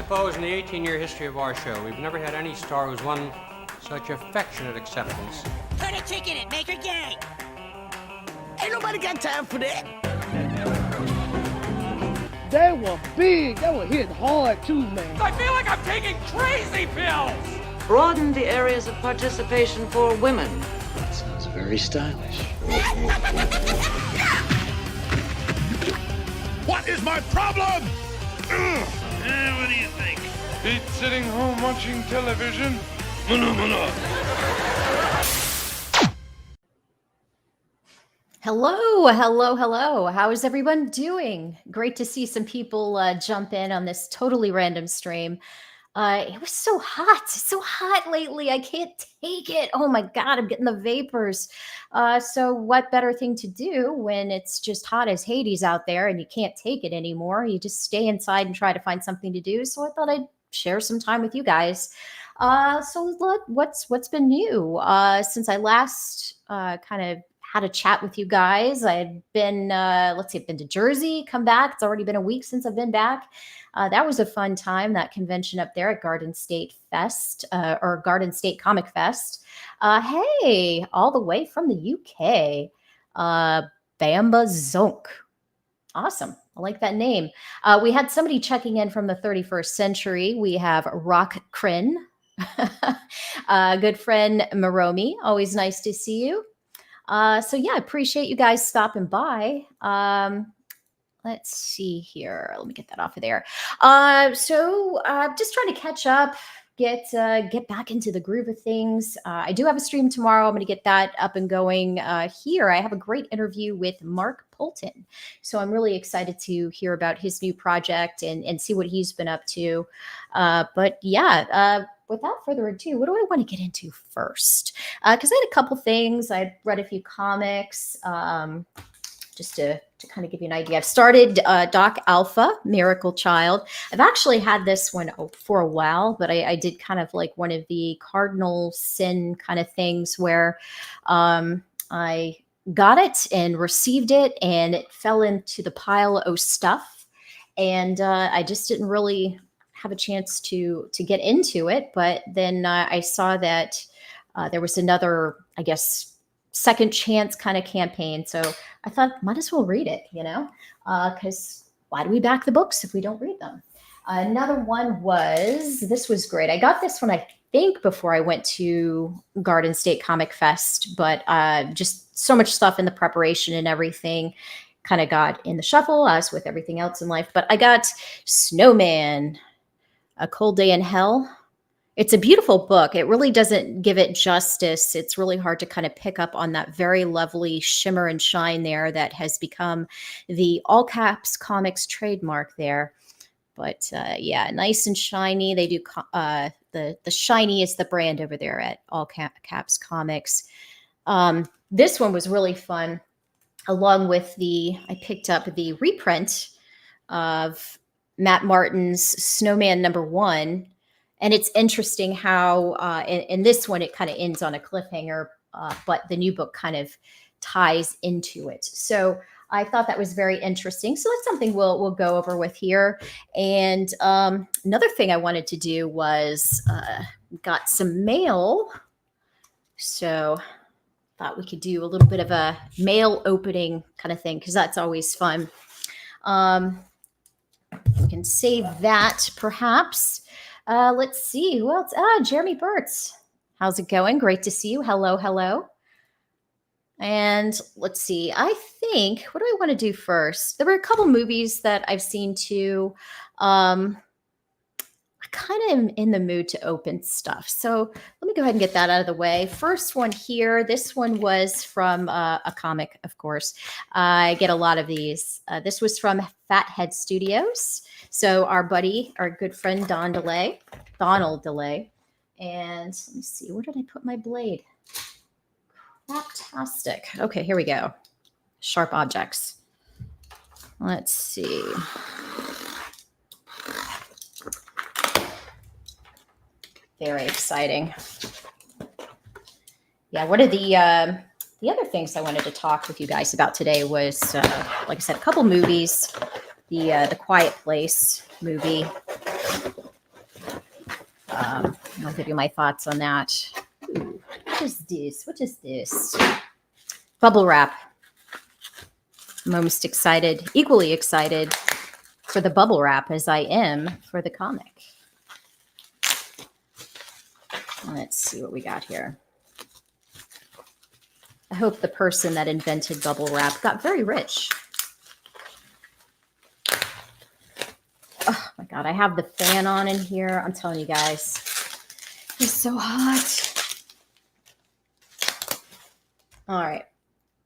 suppose in the 18-year history of our show, we've never had any star who's won such affectionate acceptance. Put a chicken in, make her gay. Ain't nobody got time for that. They were big. They were hitting hard too, man. I feel like I'm taking crazy pills. Broaden the areas of participation for women. That sounds very stylish. What is my problem? What do you think? Beat sitting home watching television? Hello. How is everyone doing? Great to see some people jump in on this totally random stream. It was so hot lately. I can't take it. Oh my God, I'm getting the vapors. So what better thing to do when it's just hot as Hades out there and you can't take it anymore? You just stay inside and try to find something to do. So I thought I'd share some time with you guys. So look, what's been new since I last kind of had a chat with you guys. I had been, I've been to Jersey, come back. It's already been a week since I've been back. That was a fun time, that convention up there at Garden State Fest, or Garden State Comic Fest. Hey, all the way from the UK, Bamba Zonk. Awesome. I like that name. We had somebody checking in from the 31st century. We have Rock Crin, good friend Maromi. Always nice to see you. So yeah, I appreciate you guys stopping by. Let's see here. Let me get that off of there. So just trying to catch up, get back into the groove of things. I do have a stream tomorrow. I'm going to get that up and going here. I have a great interview with Mark Polton. So I'm really excited to hear about his new project and see what he's been up to. But yeah, without further ado, what do I want to get into first? Because I had a couple things. I read a few comics just to kind of give you an idea. I've started Doc Alpha, Miracle Child. I've actually had this one for a while, but I did kind of like one of the cardinal sin kind of things where I got it and received it, and it fell into the pile of stuff. And I just didn't really have a chance to get into it. But then I saw that there was another, I guess, second chance kind of campaign. So I thought, might as well read it, because why do we back the books if we don't read them? Another one this was great. I got this one, I think, before I went to Garden State Comic Fest, but just so much stuff in the preparation and everything kind of got in the shuffle, as with everything else in life. But I got Snowman, A Cold Day in Hell. It's a beautiful book. It really doesn't give it justice. It's really hard to kind of pick up on that very lovely shimmer and shine there that has become the all caps comics trademark there. But yeah, nice and shiny. They do the shiny is the brand over there at all caps comics. This one was really fun. Along with I picked up the reprint of Matt Martin's Snowman #1. And it's interesting how in this one, it kind of ends on a cliffhanger, but the new book kind of ties into it. So I thought that was very interesting. So that's something we'll go over with here. And another thing I wanted to do was got some mail. So thought we could do a little bit of a mail opening kind of thing, because that's always fun. We can save that perhaps. Let's see who else. Jeremy Burtz. How's it going? Great to see you. Hello. And let's see. I think, what do I want to do first? There were a couple movies that I've seen too. I kind of am in the mood to open stuff. So let me go ahead and get that out of the way. First one here. This one was from a comic, of course. I get a lot of these. This was from Fathead Studios. So our good friend Donald DeLay. And let me see, where did I put my blade? Fantastic. Okay, here we go. Sharp objects. Let's see. Very exciting. Yeah, one of the other things I wanted to talk with you guys about today was, like I said, a couple movies. The Quiet Place movie. I'll give you my thoughts on that. Ooh, what is this? What is this? Bubble wrap. I'm almost excited, equally excited for the bubble wrap as I am for the comic. Let's see what we got here. I hope the person that invented bubble wrap got very rich. Oh my God, I have the fan on in here. I'm telling you guys, it's so hot. All right.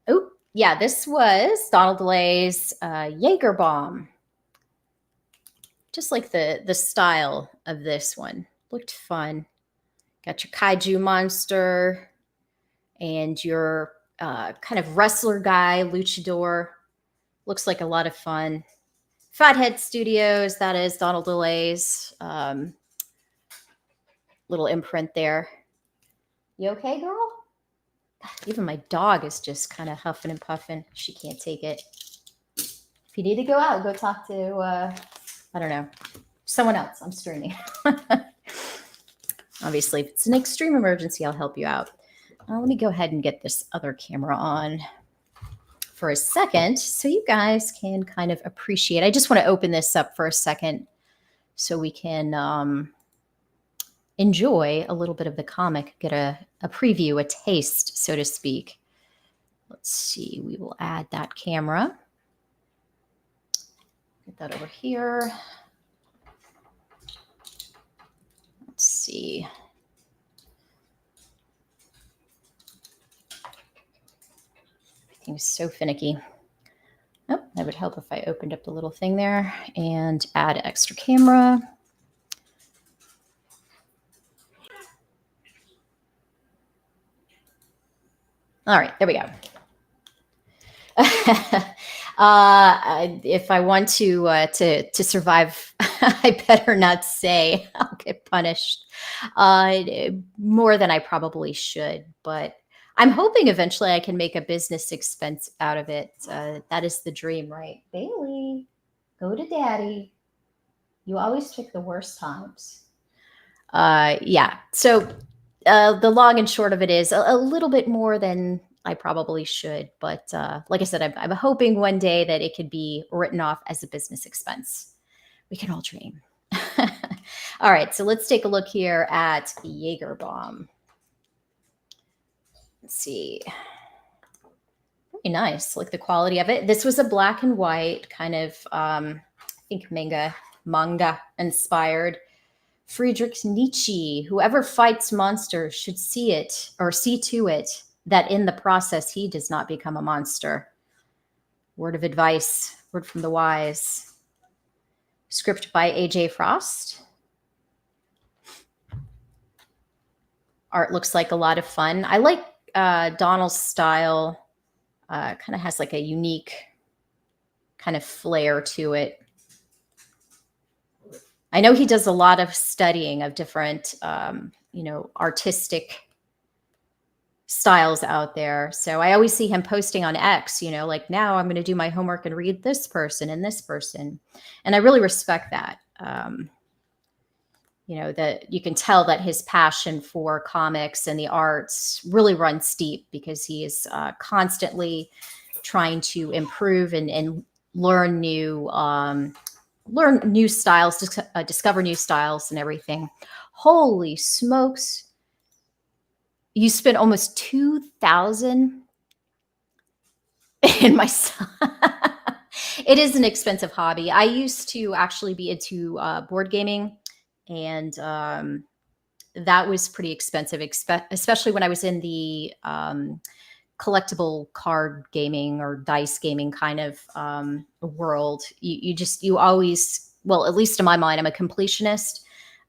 Oh, yeah, this was Donald DeLay's Jaeger bomb. Just like the style of this one. Looked fun. Got your kaiju monster and your kind of wrestler guy, luchador. Looks like a lot of fun. Fathead Studios, that is Donald DeLay's little imprint there. You okay, girl? Even my dog is just kind of huffing and puffing. She can't take it. If you need to go out, go talk to, I don't know, someone else. I'm streaming. Obviously, if it's an extreme emergency, I'll help you out. Let me go ahead and get this other camera on for a second so you guys can kind of appreciate. I just want to open this up for a second so we can enjoy a little bit of the comic, get a preview, a taste, so to speak. Let's see. We will add that camera. Get that over here. Let's see. Everything's so finicky. Oh, that would help if I opened up the little thing there and add extra camera. All right, there we go. If I want to survive, I better not say. I'll get punished more than I probably should. But I'm hoping eventually I can make a business expense out of it. That is the dream, right? Bailey, go to daddy. You always pick the worst times. Yeah. So the long and short of it is a little bit more than I probably should. But like I said, I'm hoping one day that it could be written off as a business expense. We can all dream. All right. So let's take a look here at Jaeger bomb. Let's see. Very nice. Like the quality of it. This was a black and white kind of, I think manga inspired. Friedrich Nietzsche, whoever fights monsters should see it or see to it that in the process he does not become a monster. Word of advice, word from the wise. Script by A.J. Frost. Art looks like a lot of fun. I like Donald's style. Kind of has like a unique kind of flair to it. I know he does a lot of studying of different, artistic styles out there. So I always see him posting on X, like now I'm going to do my homework and read this person and this person. And I really respect that. That you can tell that his passion for comics and the arts really runs deep because he is constantly trying to improve and learn new styles, discover new styles and everything. Holy smokes. You spent almost 2,000 in my son. It is an expensive hobby. I used to actually be into board gaming, and that was pretty expensive, especially when I was in the collectible card gaming or dice gaming kind of world. You always, well, at least in my mind, I'm a completionist.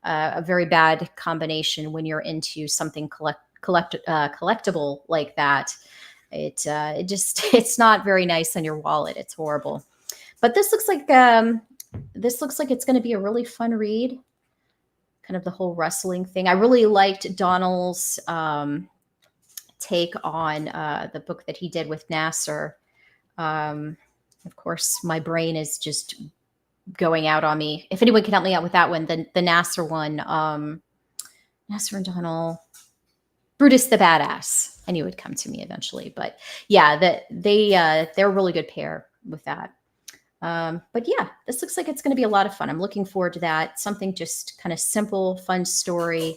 A very bad combination when you're into something collectible like that. It's not very nice on your wallet. It's horrible. But this looks like it's going to be a really fun read. Kind of the whole wrestling thing. I really liked Donald's take on the book that he did with Nasser. Of course, my brain is just going out on me. If anyone can help me out with that one, then the Nasser one, Nasser and Donald. Brutus the Badass. I knew it would come to me eventually, but yeah, they're a really good pair with that. But yeah, this looks like it's going to be a lot of fun. I'm looking forward to that. Something just kind of simple, fun story,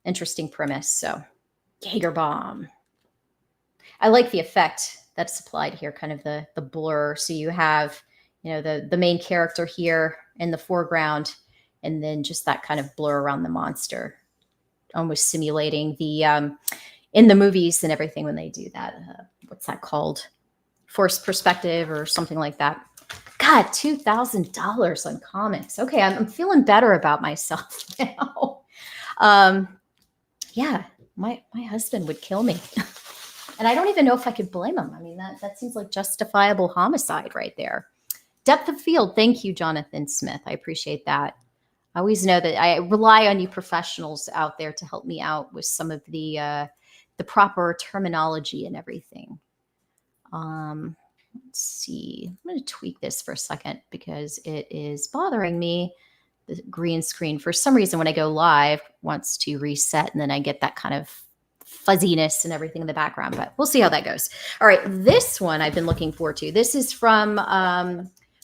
interesting premise. So, Jaeger bomb. I like the effect that's applied here, kind of the blur. So you have, the main character here in the foreground, and then just that kind of blur around the monster, almost simulating the in the movies and everything when they do that. What's that called? Forced perspective or something like that. God, $2,000 on comics. Okay, I'm feeling better about myself now. Yeah, my husband would kill me. And I don't even know if I could blame him. I mean, that seems like justifiable homicide right there. Depth of field. Thank you, Jonathan Smith. I appreciate that. I always know that I rely on you professionals out there to help me out with some of the proper terminology and everything. Let's see. I'm going to tweak this for a second because it is bothering me. The green screen, for some reason, when I go live, wants to reset, and then I get that kind of fuzziness and everything in the background. But we'll see how that goes. All right, this one I've been looking forward to. This is from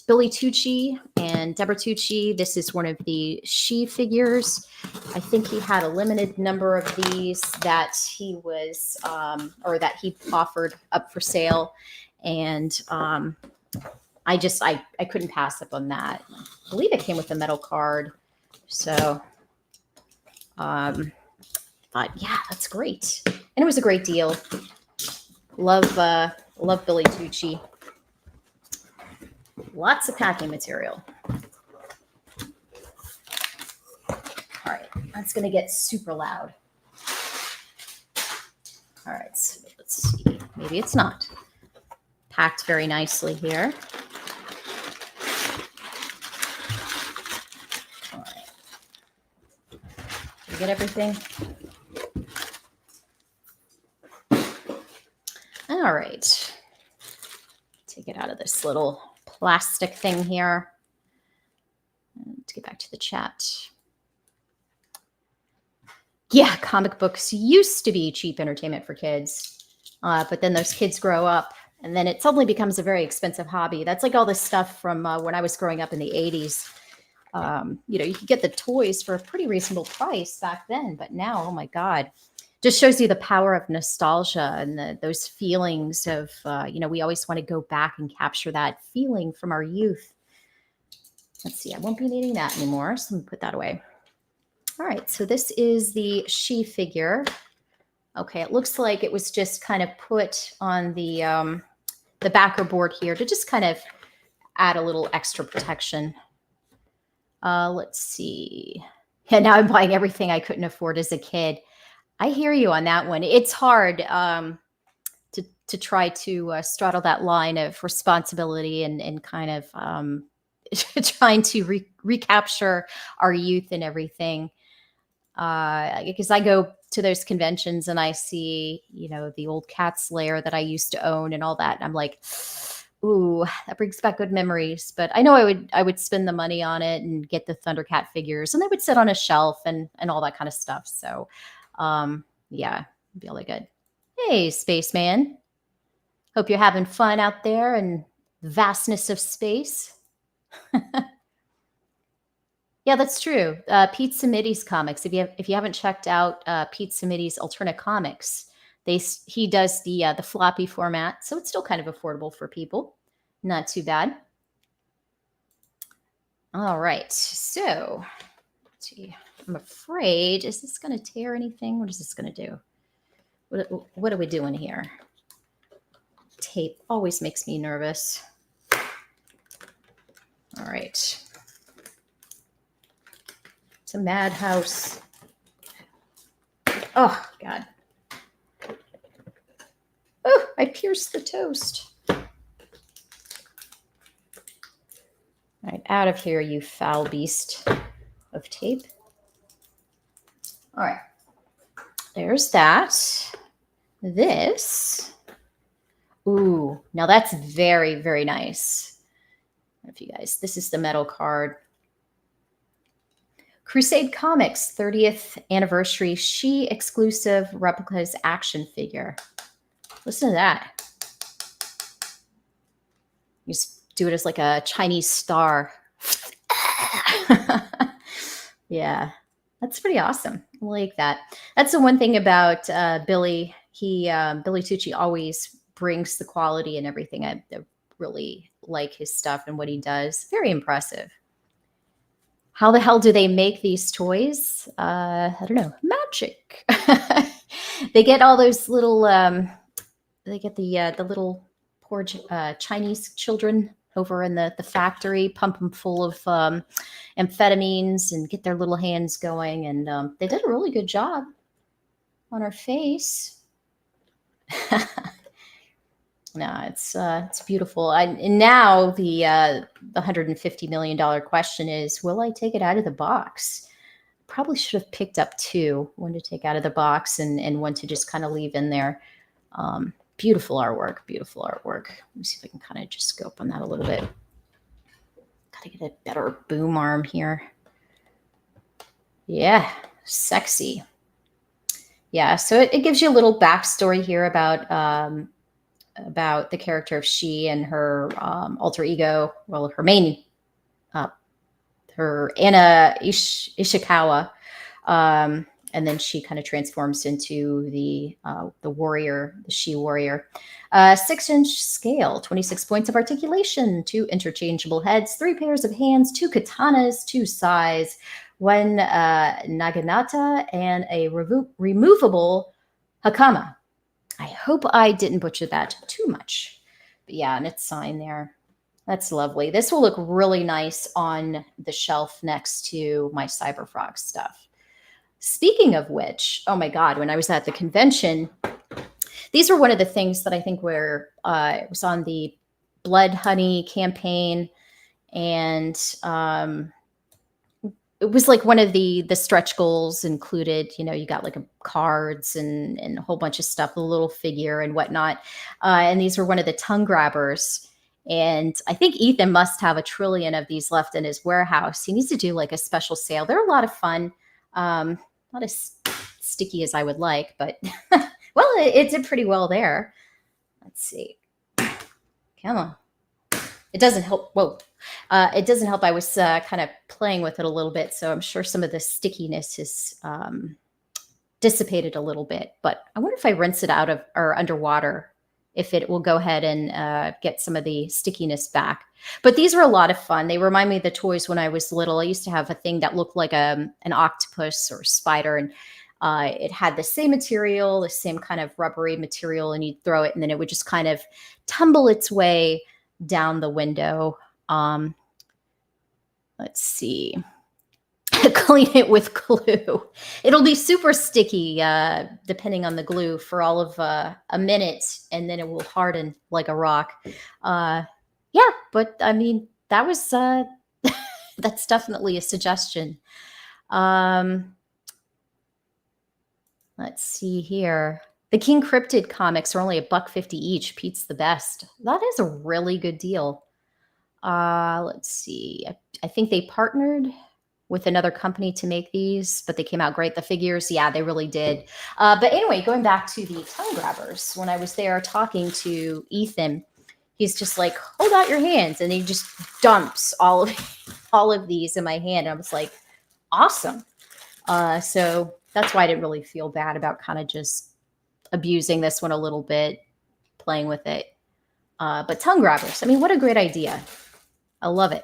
Billy Tucci and Deborah Tucci. This is one of the She figures. I think he had a limited number of these that he was, or that he offered up for sale. And I couldn't pass up on that. I believe it came with a metal card. So, but yeah, that's great. And it was a great deal. Love Billy Tucci. Lots of packing material. All right, that's going to get super loud. All right, so let's see. Maybe it's not. Packed very nicely here. All right. Did you get everything? All right. Take it out of this little plastic thing here. To get back to the chat. Yeah, comic books used to be cheap entertainment for kids, but then those kids grow up, and then it suddenly becomes a very expensive hobby. That's like all this stuff from when I was growing up in the 80s. You could get the toys for a pretty reasonable price back then, but now, oh my God, just shows you the power of nostalgia and those feelings of, we always want to go back and capture that feeling from our youth. Let's see, I won't be needing that anymore, so let me put that away. All right, so this is the She figure. Okay, it looks like it was just kind of put on the backer board here to just kind of add a little extra protection. Let's see. And now I'm buying everything I couldn't afford as a kid. I hear you on that one. It's hard to try to straddle that line of responsibility and kind of trying to recapture our youth and everything. Because I go to those conventions and I see, the old Cat's Lair that I used to own and all that. And I'm like, ooh, that brings back good memories. But I know I would spend the money on it and get the Thundercat figures, and they would sit on a shelf and all that kind of stuff. So, yeah, it'd be all good. Hey, Spaceman. Hope you're having fun out there in the vastness of space. Yeah, that's true. Pete Samity's comics. If you haven't checked out Pete Samity's alternate comics, he does the floppy format, so it's still kind of affordable for people. Not too bad. All right, so let's see. I'm afraid, is this going to tear anything? What is this going to do? What are we doing here? Tape always makes me nervous. All right. It's a madhouse. Oh, God. Oh, I pierced the toast. All right, out of here, you foul beast of tape. All right. There's that. This. Ooh, now that's very, very nice. If you guys, this is the metal card. Crusade Comics 30th anniversary She exclusive replicas action figure. Listen to that. You just do it as like a Chinese star. Yeah, that's pretty awesome. I like that. That's the one thing about Billy. Billy Tucci always brings the quality and everything. I really like his stuff and what he does. Very impressive. How the hell do they make these toys? I don't know. Magic. They get all those little. They get the little poor Chinese children over in the factory, pump them full of amphetamines and get their little hands going. And they did a really good job on her face. No, it's beautiful. And now the $150 million question is, will I take it out of the box? Probably should have picked up two, one to take out of the box and one to just kind of leave in there. Beautiful artwork, beautiful artwork. Let me see if I can kind of just scope on that a little bit. Gotta get a better boom arm here. Yeah, sexy. Yeah, so it gives you a little backstory here about the character of She and her alter ego, well, her main, her Anna Ishikawa, and then she kind of transforms into the warrior, the She warrior. 6-inch scale, 26 points of articulation, 2 interchangeable heads, 3 pairs of hands, 2 katanas, 2 sais, 1 naginata, and a removable hakama. I hope I didn't butcher that too much. But yeah, and it's signed there. That's lovely. This will look really nice on the shelf next to my Cyberfrog stuff. Speaking of which, oh my God, when I was at the convention, these were one of the things that I think were, it was on the Blood Honey campaign. And it was like one of the stretch goals included, you know, you got like cards and a whole bunch of stuff, a little figure and whatnot. And these were one of the tongue grabbers. And I think Ethan must have 1 trillion of these left in his warehouse. He needs to do like a special sale. They're a lot of fun. Not as sticky as I would like, but well, it did pretty well there. Let's see. Come on. It doesn't help. Whoa. It doesn't help. I was kind of playing with it a little bit, so I'm sure some of the stickiness is dissipated a little bit. But I wonder if I rinse it out of or underwater, if it will go ahead and get some of the stickiness back. But these were a lot of fun. They remind me of the toys when I was little. I used to have a thing that looked like an octopus or a spider, and it had the same material, the same kind of rubbery material, and you'd throw it, and then it would just kind of tumble its way down the window. Let's see. Clean it with glue. It'll be super sticky, depending on the glue, for all of a minute, and then it will harden like a rock. Yeah, but I mean, that was that's definitely a suggestion. Let's see here. The King Cryptid comics are only $1.50 each. Pete's the best. That is a really good deal. Let's see. I think they partnered with another company to make these, but they came out great. The figures, yeah, they really did. But anyway, going back to the tongue grabbers, when I was there talking to Ethan, he's just like, hold out your hands. And he just dumps all of these in my hand. And I was like, awesome. So that's why I didn't really feel bad about kind of just abusing this one a little bit, playing with it. But tongue grabbers, I mean, what a great idea. I love it.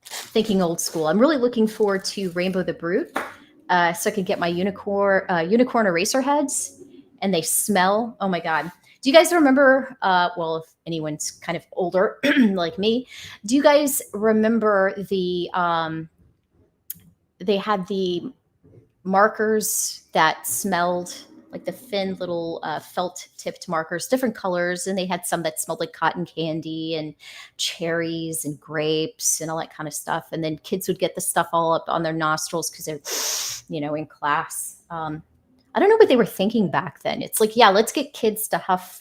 Thinking old school. I'm really looking forward to Rainbow the Brute, so I could get my unicorn eraser heads, and they smell. Oh my God. Do you guys remember, well, if anyone's kind of older like me, do you guys remember they had the markers that smelled like the thin little felt-tipped markers, different colors, and they had some that smelled like cotton candy and cherries and grapes and all that kind of stuff. And then kids would get the stuff all up on their nostrils because they're, you know, in class. I don't know what they were thinking back then. It's like, yeah, let's get kids to huff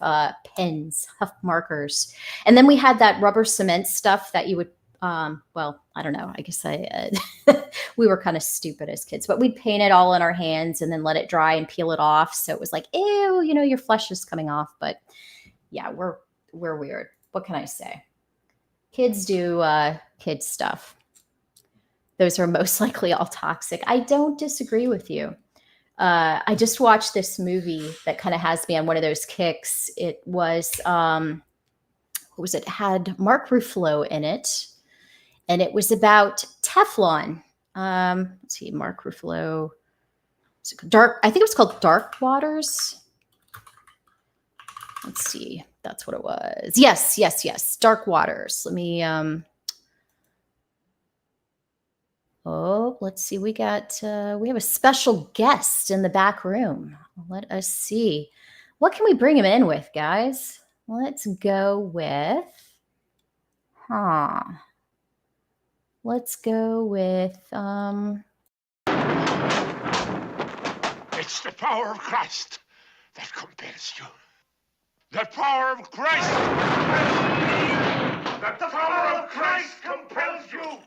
pens, huff markers. And then we had that rubber cement stuff that you would Well, I don't know. I guess we were kind of stupid as kids, but we'd paint it all in our hands and then let it dry and peel it off. So it was like, ew, your flesh is coming off. But yeah, we're weird. What can I say? Kids do kid stuff. Those are most likely all toxic. I don't disagree with you. I just watched this movie that kind of has me on one of those kicks. It was, what was it? It had Mark Ruffalo in it, and it was about Teflon. Let's see, Mark Ruffalo. I think it was called Dark Waters. Let's see. That's what it was. Yes. Dark Waters. Let me, let's see. We have a special guest in the back room. Let us see. What can we bring him in with, guys? Let's go with, let's go with, It's the power of Christ that compels you. The power of Christ! The power of Christ compels you!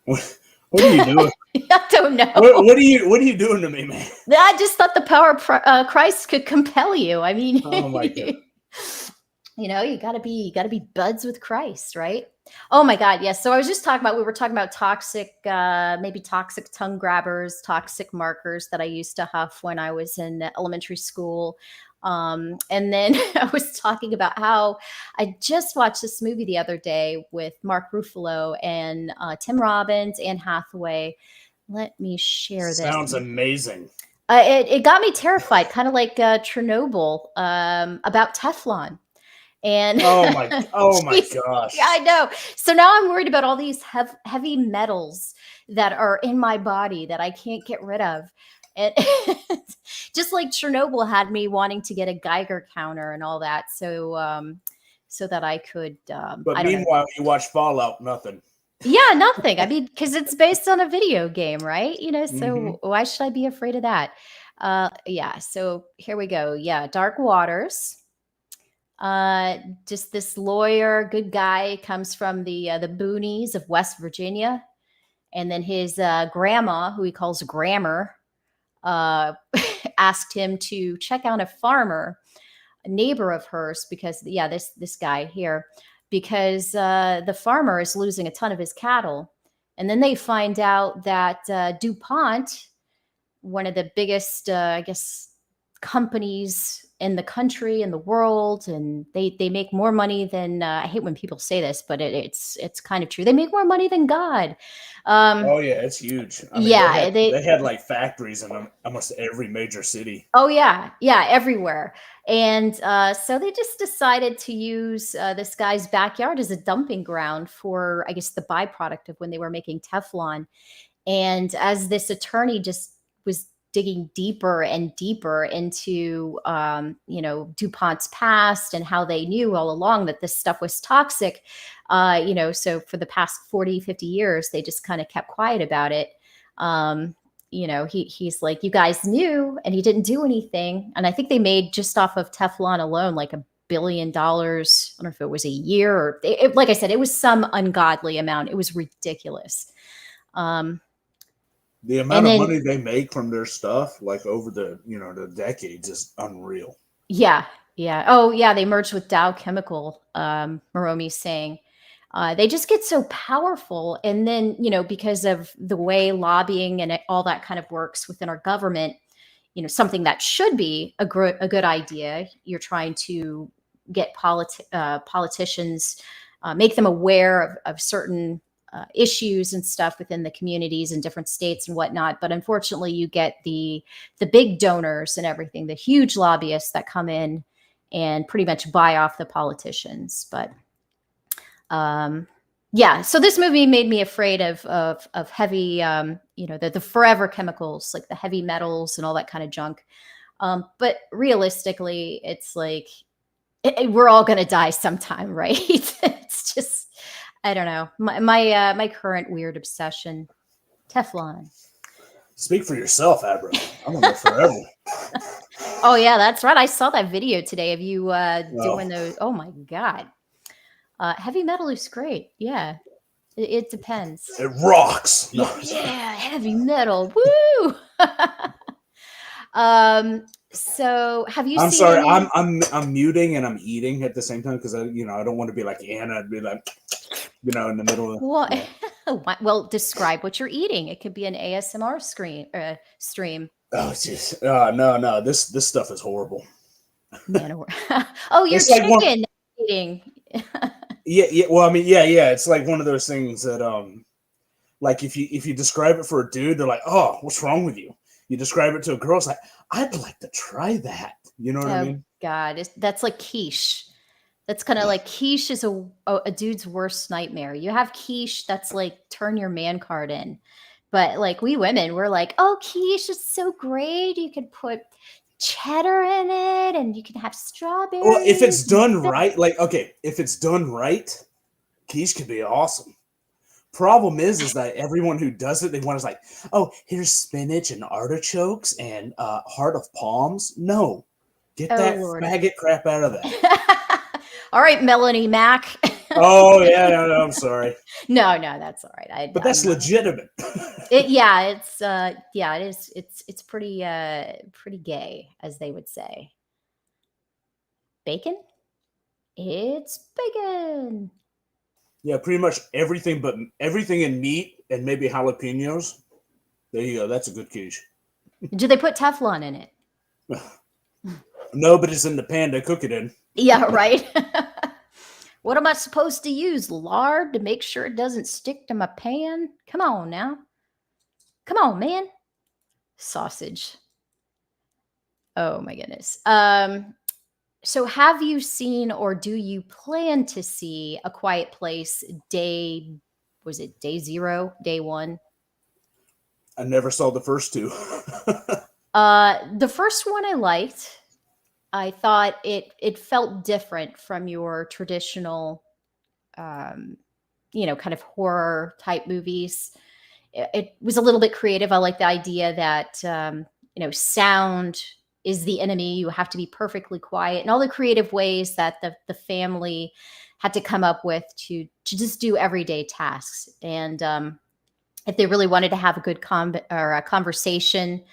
What are you doing? I don't know. What are you doing to me, man? I just thought the power of Christ could compel you. I mean, Oh my God. You gotta be buds with Christ, right? Oh my God, yes. So we were talking about toxic, maybe toxic tongue grabbers, toxic markers that I used to huff when I was in elementary school. And then I was talking about how I just watched this movie the other day with Mark Ruffalo and Tim Robbins, Anne Hathaway. Let me share this. Sounds amazing. It got me terrified, kind of like Chernobyl, about Teflon. And oh my gosh. Yeah, I know. So now I'm worried about all these heavy metals that are in my body that I can't get rid of. And just like Chernobyl had me wanting to get a Geiger counter and all that, so that I could. But meanwhile, you watch Fallout, nothing. Yeah, nothing. I mean, because it's based on a video game, right? So why should I be afraid of that? Yeah. So here we go. Yeah, Dark Waters. Just this lawyer, good guy, comes from the boonies of West Virginia, and then his grandma, who he calls Grammar, asked him to check out a farmer, a neighbor of hers, because this guy here, because the farmer is losing a ton of his cattle. And then they find out that DuPont, one of the biggest, I guess, companies in the country, in the world, and they make more money than I hate when people say this, but it's kind of true. They make more money than God. Oh yeah, it's huge. I mean, they had like factories in almost every major city. Oh yeah, everywhere. And so they just decided to use this guy's backyard as a dumping ground for, I guess, the byproduct of when they were making Teflon. And as this attorney just was digging deeper and deeper into, DuPont's past and how they knew all along that this stuff was toxic. So for the past 40, 50 years, they just kind of kept quiet about it. He's like, you guys knew, and he didn't do anything. And I think they made just off of Teflon alone, like $1 billion. I don't know if it was a year or like I said, it was some ungodly amount. It was ridiculous. The amount of money they make from their stuff, like over the decades, is unreal. Yeah. Oh, yeah. They merged with Dow Chemical. Moromi's saying they just get so powerful, and then because of the way lobbying and all that kind of works within our government, something that should be a good idea. You're trying to get politicians, make them aware of certain issues and stuff within the communities in different states and whatnot. But unfortunately, you get the big donors and everything, the huge lobbyists that come in and pretty much buy off the politicians. But so this movie made me afraid of heavy, the forever chemicals, like the heavy metals and all that kind of junk. But realistically, it's like we're all going to die sometime, right? It's just, I don't know. My current weird obsession, Teflon. Speak for yourself, Abra. I'm gonna live forever. Oh yeah, that's right. I saw that video today of you doing those. Oh my God. Heavy metal is great. Yeah, it depends. It rocks. No. Yeah, heavy metal. Woo! So have you I'm seen sorry. any? I'm muting and I'm eating at the same time because I don't want to be like Anna. I'd be like, in the middle of. What? Yeah. Well, describe what you're eating. It could be an ASMR stream. Oh, jeez. No. This stuff is horrible. Man, oh, you're It's like chicken eating. Yeah. Well, I mean, yeah. It's like one of those things that like if you describe it for a dude, they're like, "Oh, what's wrong with you?" You describe it to a girl, it's like, "I'd like to try that." You know what I mean? God, that's like quiche. That's kind of like quiche is a dude's worst nightmare. You have quiche that's like turn your man card in. But like we women, we're like, oh, quiche is so great. You can put cheddar in it and you can have strawberries. Well, if it's done right, if it's done right, quiche could be awesome. Problem is that everyone who does it, they want to like, oh, here's spinach and artichokes and heart of palms. No, get that faggot crap out of that. All right, Melanie Mac. Oh yeah, no, I'm sorry. No, that's all right. But that's legitimate. It is. It's pretty gay, as they would say. Bacon? It's bacon. Yeah, pretty much everything, but everything in meat and maybe jalapenos. There you go. That's a good quiche. Do they put Teflon in it? No, but it's in the pan they cook it in. Yeah, right. What am I supposed to use? Lard to make sure it doesn't stick to my pan? Come on now. Come on, man. Sausage. Oh my goodness. So have you seen or do you plan to see A Quiet Place day 0, day 1? I never saw the first two. The first one I liked. I thought it felt different from your traditional, kind of horror type movies. It was a little bit creative. I like the idea that, sound is the enemy. You have to be perfectly quiet, and all the creative ways that the family had to come up with to just do everyday tasks. And if they really wanted to have a good conversation,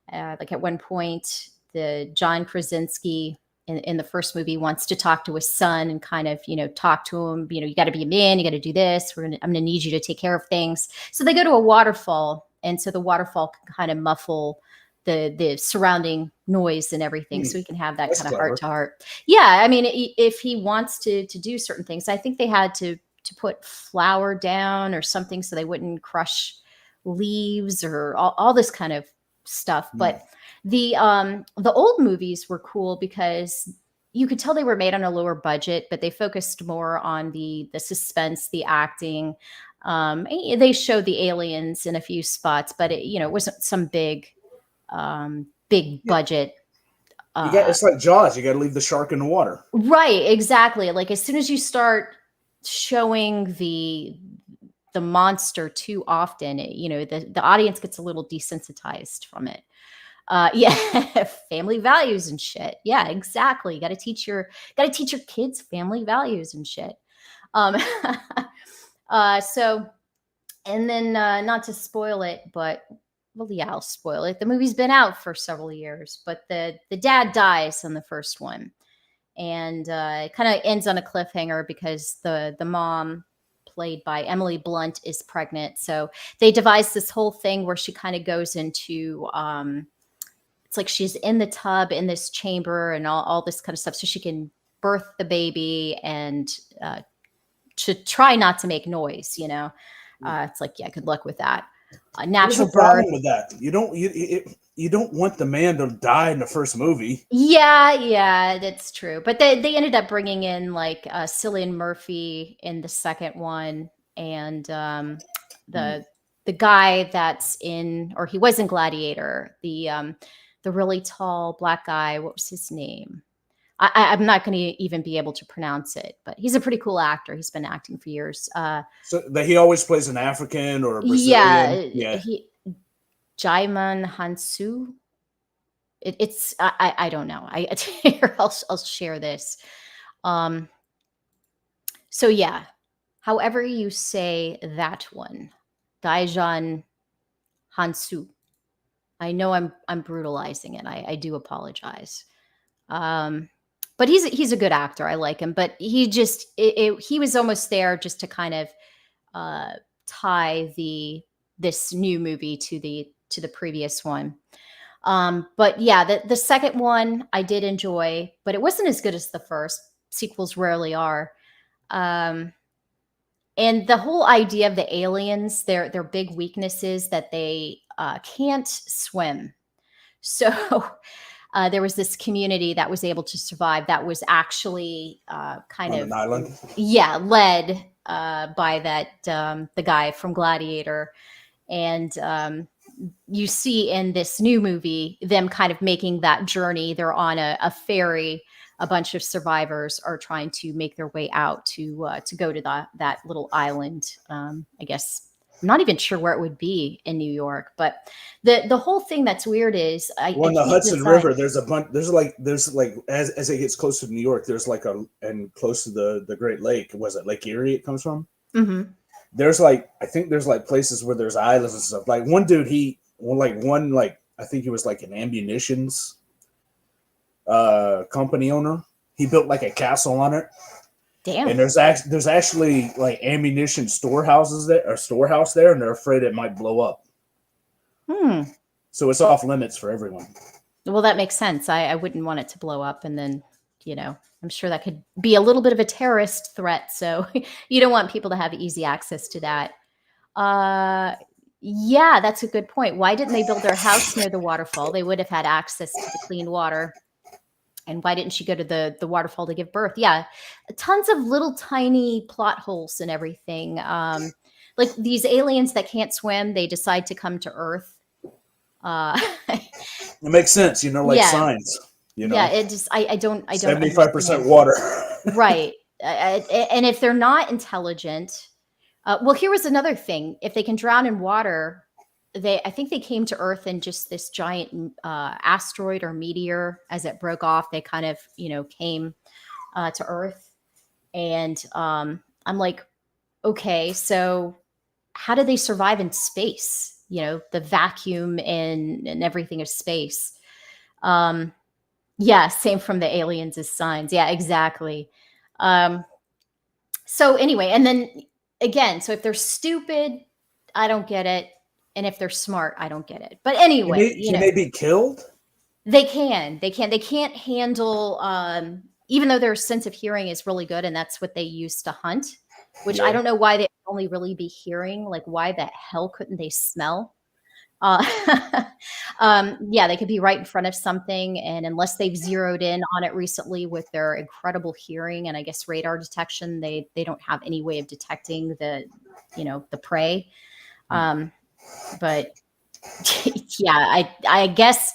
like at one point, the John Krasinski in the first movie wants to talk to his son and kind of, talk to him, you got to be a man, you got to do this. I'm going to need you to take care of things. So they go to a waterfall. And so the waterfall can kind of muffle the surrounding noise and everything. So we can have that kind of heart to heart. Yeah. I mean, if he wants to do certain things, I think they had to put flour down or something so they wouldn't crush leaves or all this kind of stuff. But the old movies were cool because you could tell they were made on a lower budget, but they focused more on the suspense, the acting. They showed the aliens in a few spots, but it wasn't some big budget. It's like Jaws. You got to leave the shark in the water. Right, exactly. Like as soon as you start showing the monster too often, the audience gets a little desensitized from it. Family values and shit. Yeah, exactly. You got to teach your kids family values and shit. So, and then not to spoil it, but well, yeah, I'll spoil it. The movie's been out for several years, but the dad dies in the first one, and it kind of ends on a cliffhanger because the mom, played by Emily Blunt, is pregnant. So they devised this whole thing where she kind of goes into it's like she's in the tub in this chamber and all this kind of stuff so she can birth the baby and to try not to make noise, it's like, yeah, good luck with that. Natural birth. Problem with that. You don't want the man to die in the first movie. Yeah, that's true. But they ended up bringing in like Cillian Murphy in the second one, and the guy that's in, or he was in Gladiator, the really tall black guy. What was his name? I'm not going to even be able to pronounce it, but he's a pretty cool actor. He's been acting for years. So that he always plays an African or a Brazilian. Yeah. Jaiman Hansu. It's I don't know. I'll share this. So yeah, however you say that one, Daejeon Hansu. I know I'm brutalizing it. I do apologize. Um, but he's a good actor. I like him. But he was almost there just to kind of uh, tie this new movie to the previous one. But yeah, the second one I did enjoy, but it wasn't as good as the first. Sequels rarely are. Um, and the whole idea of the aliens, their big weakness is that they can't swim. So there was this community that was able to survive that was actually kind On of an island. led by the guy from Gladiator. And you see in this new movie them kind of making that journey. They're on a ferry. A bunch of survivors are trying to make their way out to go to that little island. I guess I'm not even sure where it would be in New York, but the whole thing that's weird is On the Hudson River, there's a bunch. There's like as it gets closer to New York, there's like and close to the Great Lake. Was it Lake Erie? It comes from. Mm-hmm. There's I think there's like places where there's islands and stuff. Like one dude, I think he was like an ammunitions company owner. He built like a castle on it. Damn. And there's actually like ammunition storehouse there, and they're afraid it might blow up. So it's off limits for everyone. Well, that makes sense. I wouldn't want it to blow up, and then I'm sure that could be a little bit of a terrorist threat. So you don't want people to have easy access to that. Yeah, that's a good point. Why didn't they build their house near the waterfall? They would have had access to the clean water. And why didn't she go to the waterfall to give birth? Yeah, tons of little tiny plot holes and everything. Like these aliens that can't swim, they decide to come to Earth. It makes sense, signs. Yeah, it just I don't 75% water. Right. And if they're not intelligent, well, here was another thing. If they can drown in water, I think they came to Earth in just this giant asteroid or meteor. As it broke off, they kind of, came to Earth. And I'm like, okay, so how do they survive in space? The vacuum and everything of space. Yeah, same from the aliens as signs. Yeah, exactly. So anyway, and then again, so if they're stupid, I don't get it. And if they're smart, I don't get it. But anyway, can they be killed? They can. They can't handle, even though their sense of hearing is really good, and that's what they use to hunt, which I don't know why they only really be hearing. Like, why the hell couldn't they smell? Yeah, they could be right in front of something, and unless they've zeroed in on it recently with their incredible hearing and I guess radar detection, they don't have any way of detecting the prey. But yeah, I guess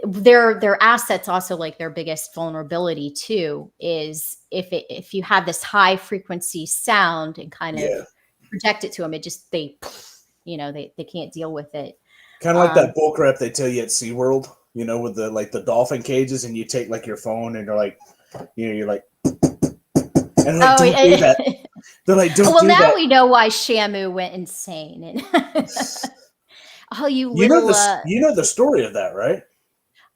their assets also, like their biggest vulnerability too, is if you have this high frequency sound and kind of project it to them, it just they can't deal with it. Kind of like that bullcrap they tell you at SeaWorld, with the dolphin cages, and you take like your phone and you're like, you're like, and like, don't do that. They're like, don't do that. Now we know why Shamu went insane. And you know the story of that, right?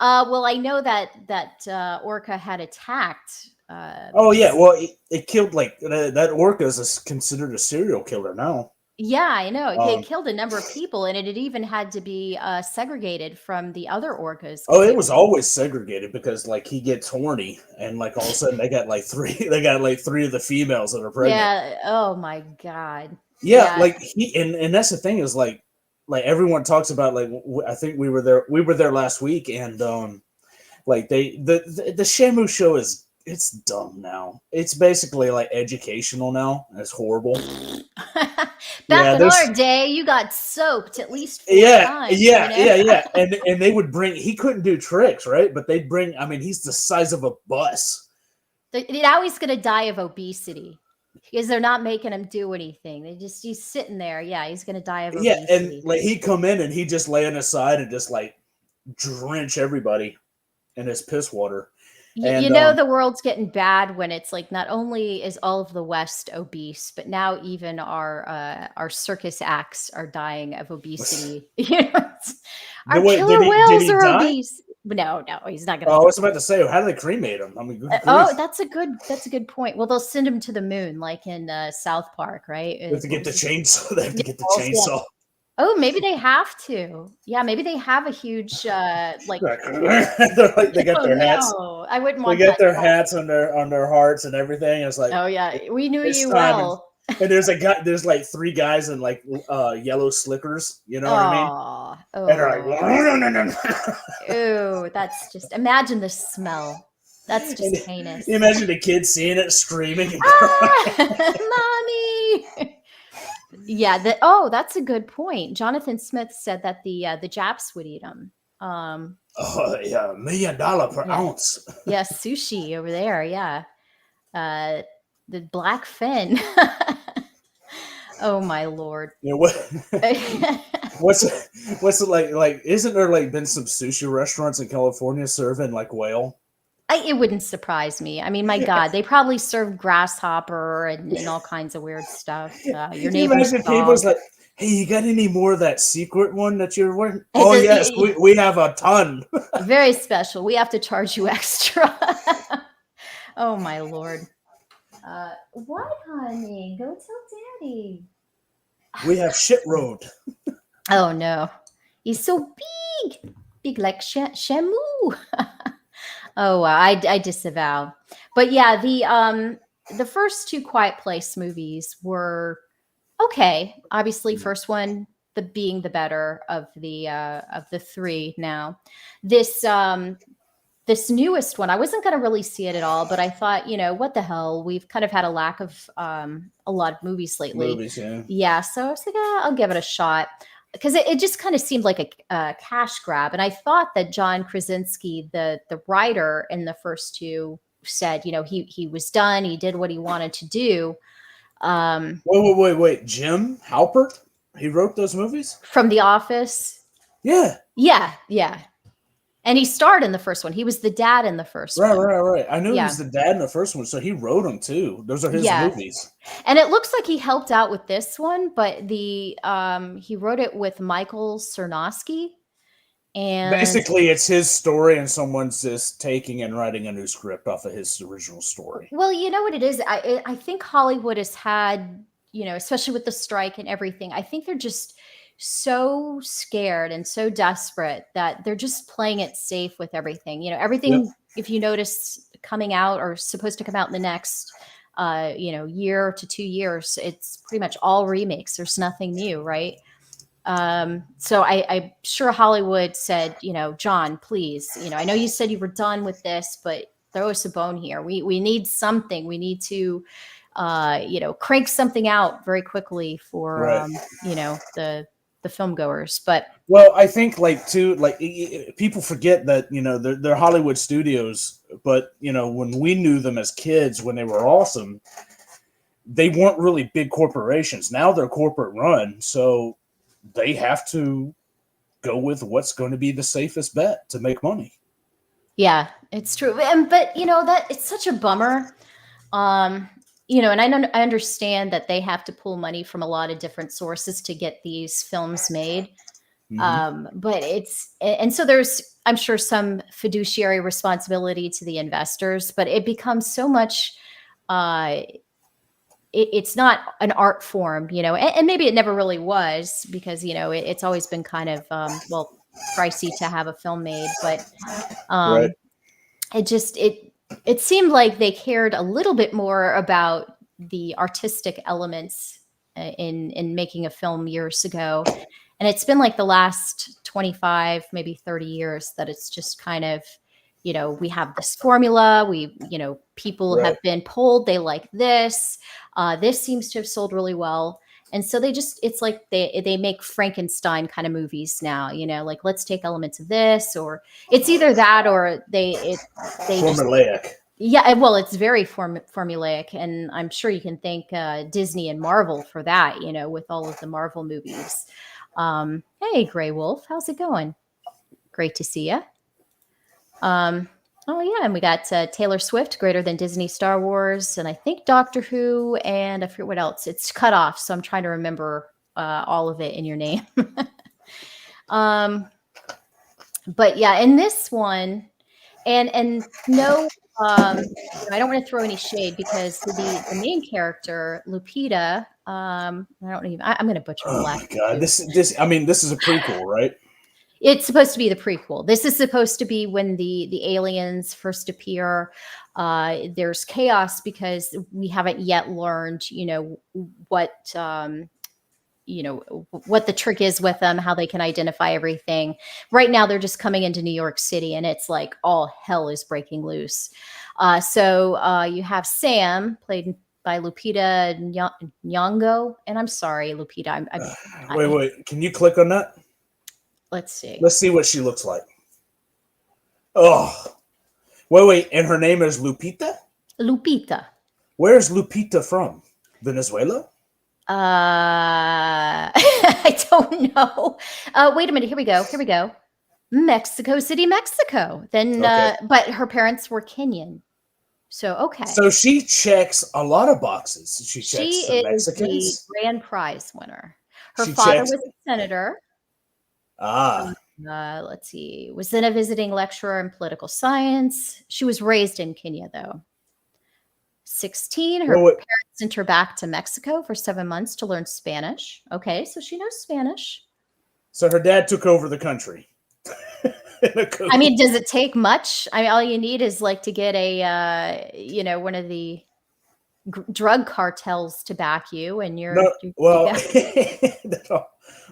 Well, I know that orca had attacked. Oh yeah, well, it killed that orca is considered a serial killer now. Yeah, I know. It killed a number of people, and it had even had to be segregated from the other orcas. Oh, it was always segregated because he gets horny, and all of a sudden they got three of the females that are pregnant. Yeah. Oh my God. Yeah, and that's the thing is like everyone talks about I think we were there last week, and the Shamu show it's dumb now. It's basically educational now. It's horrible. Back in our day, you got soaped at least 4 times. Yeah. And they would bring. He couldn't do tricks, right? But they'd bring. I mean, he's the size of a bus. Now he's gonna die of obesity because they're not making him do anything. He's sitting there. Yeah, he's gonna die of obesity. Yeah, and he'd come in and he'd just lay on his side and just drench everybody in his piss water. And You know the world's getting bad when it's like not only is all of the West obese, but now even our circus acts are dying of obesity. No, Our wait, killer did whales he are die? obese. No, he's not Oh, gonna I die. was about to say, how did they cremate him? I mean, good Oh, grief. that's a good point. Well, they'll send him to the moon, like in South Park, right? They have to What get the was it? chainsaw. They have to get the Yeah. chainsaw. Oh, maybe they have to. Yeah, maybe they have a huge like. They're like, they got Oh their hats. no, I wouldn't They want get that. their hats on their hearts and everything. It's like, Oh yeah, we knew it's you time. well. And there's a guy. There's like 3 guys in like yellow slickers. You know what I mean? Oh, And they're like, no, no, no, no. Ew, that's just imagine the smell. That's just And heinous. you imagine the kids seeing it, screaming. And Mommy. Yeah, that's a good point. Jonathan Smith said that the Japs would eat them. oh yeah, $1 million per Yeah. ounce. Yeah, sushi over there. Yeah, the black fin. Oh my lord. You know what? What's it like? Like, isn't there like been some sushi restaurants in California serving like whale? It wouldn't surprise me. I mean, my God, they probably serve grasshopper and all kinds of weird stuff. Your Can you neighbor's imagine dog. people's like, "Hey, you got any more of that secret one that you're wearing?" Hey, Oh the- yes, we have a ton. Very special. We have to charge you extra. Oh my lord. What, honey? Go tell daddy. We have shit road. Oh no. He's so big like Shamu. Oh wow, I disavow. But yeah, the first 2 Quiet Place movies were okay. Obviously, first one being the better of the 3 now. This newest one, I wasn't going to really see it at all, but I thought, what the hell? We've kind of had a lack of a lot of movies lately. Movies, yeah. Yeah, so I was like, I'll give it a shot because it just kind of seemed like a cash grab. And I thought that John Krasinski, the writer in the first 2, said, he was done. He did what he wanted to do. Wait. Jim Halpert? He wrote those movies? From The Office. Yeah. Yeah. And he starred in the first one. He was the dad in the first one. Right. I knew he Yeah. was the dad in the first one, so he wrote them too. Those are his Yeah. movies. And it looks like he helped out with this one, but he wrote it with Michael Cernosky. And Basically, it's his story, and someone's just taking and writing a new script off of his original story. well, you know what it is? I think Hollywood has had, especially with the strike and everything, I think they're just so scared and so desperate that they're just playing it safe with everything. Everything, Yep. if you notice, coming out or supposed to come out in the next year to 2 years, it's pretty much all remakes. There's nothing new, right? So I'm sure Hollywood said, John, please, I know you said you were done with this, but throw us a bone here. We need something. We need to, crank something out very quickly for, Right. the film goers. But Well, I think people forget that they're Hollywood studios, but when we knew them as kids, when they were awesome, they weren't really big corporations. Now they're corporate run, so they have to go with what's going to be the safest bet to make money. yeah, it's true. But that it's such a bummer. And I understand that they have to pull money from a lot of different sources to get these films made. But so there's, I'm sure, some fiduciary responsibility to the investors, but it becomes so much, it's not an art form, and maybe it never really was because, it's always been kind of, pricey to have a film made, but Right. it seemed like they cared a little bit more about the artistic elements in making a film years ago. And it's been like the last 25, maybe 30 years that it's just kind of, we have this formula, people Right. have been polled, they like this. This seems to have sold really well. And so it's like they make Frankenstein kind of movies now, like let's take elements of this, or it's either that or they Formulaic. yeah, well, it's very formulaic, and I'm sure you can thank Disney and Marvel for that, with all of the Marvel movies. Hey, Gray Wolf, how's it going? Great to see you. Oh yeah, and we got Taylor Swift, Greater Than Disney, Star Wars, and I think Doctor Who, and I forget what else. It's cut off, so I'm trying to remember all of it in your name. But yeah, in this one, and no, I don't want to throw any shade because the main character, Lupita, I don't even. I'm going to butcher the Oh last. my god, this is a prequel, right? It's supposed to be the prequel. This is supposed to be when the aliens first appear. There's chaos because we haven't yet learned, what what the trick is with them, how they can identify everything. Right now, they're just coming into New York City, and it's like all hell is breaking loose. So you have Sam, played by Lupita Nyong'o, and I'm sorry, Lupita. Wait, can you click on that? Let's see. Let's see what she looks like. Oh, wait, and her name is Lupita? Lupita. Where's Lupita from? Venezuela? I don't know. Wait a minute. Here we go. Mexico City, Mexico. Then, Okay. But her parents were Kenyan. So, okay. So she checks a lot of boxes. She checks She the is Mexicans. the grand prize winner. Her She father checks- was a senator. Let's see. Was then a visiting lecturer in political science. She was raised in Kenya, though. 16, her parents sent her back to Mexico for 7 months to learn Spanish. Okay, so she knows Spanish. So her dad took over the country. I mean, does it take much? I mean, all you need is like to get a, one of the drug cartels to back you, and you're.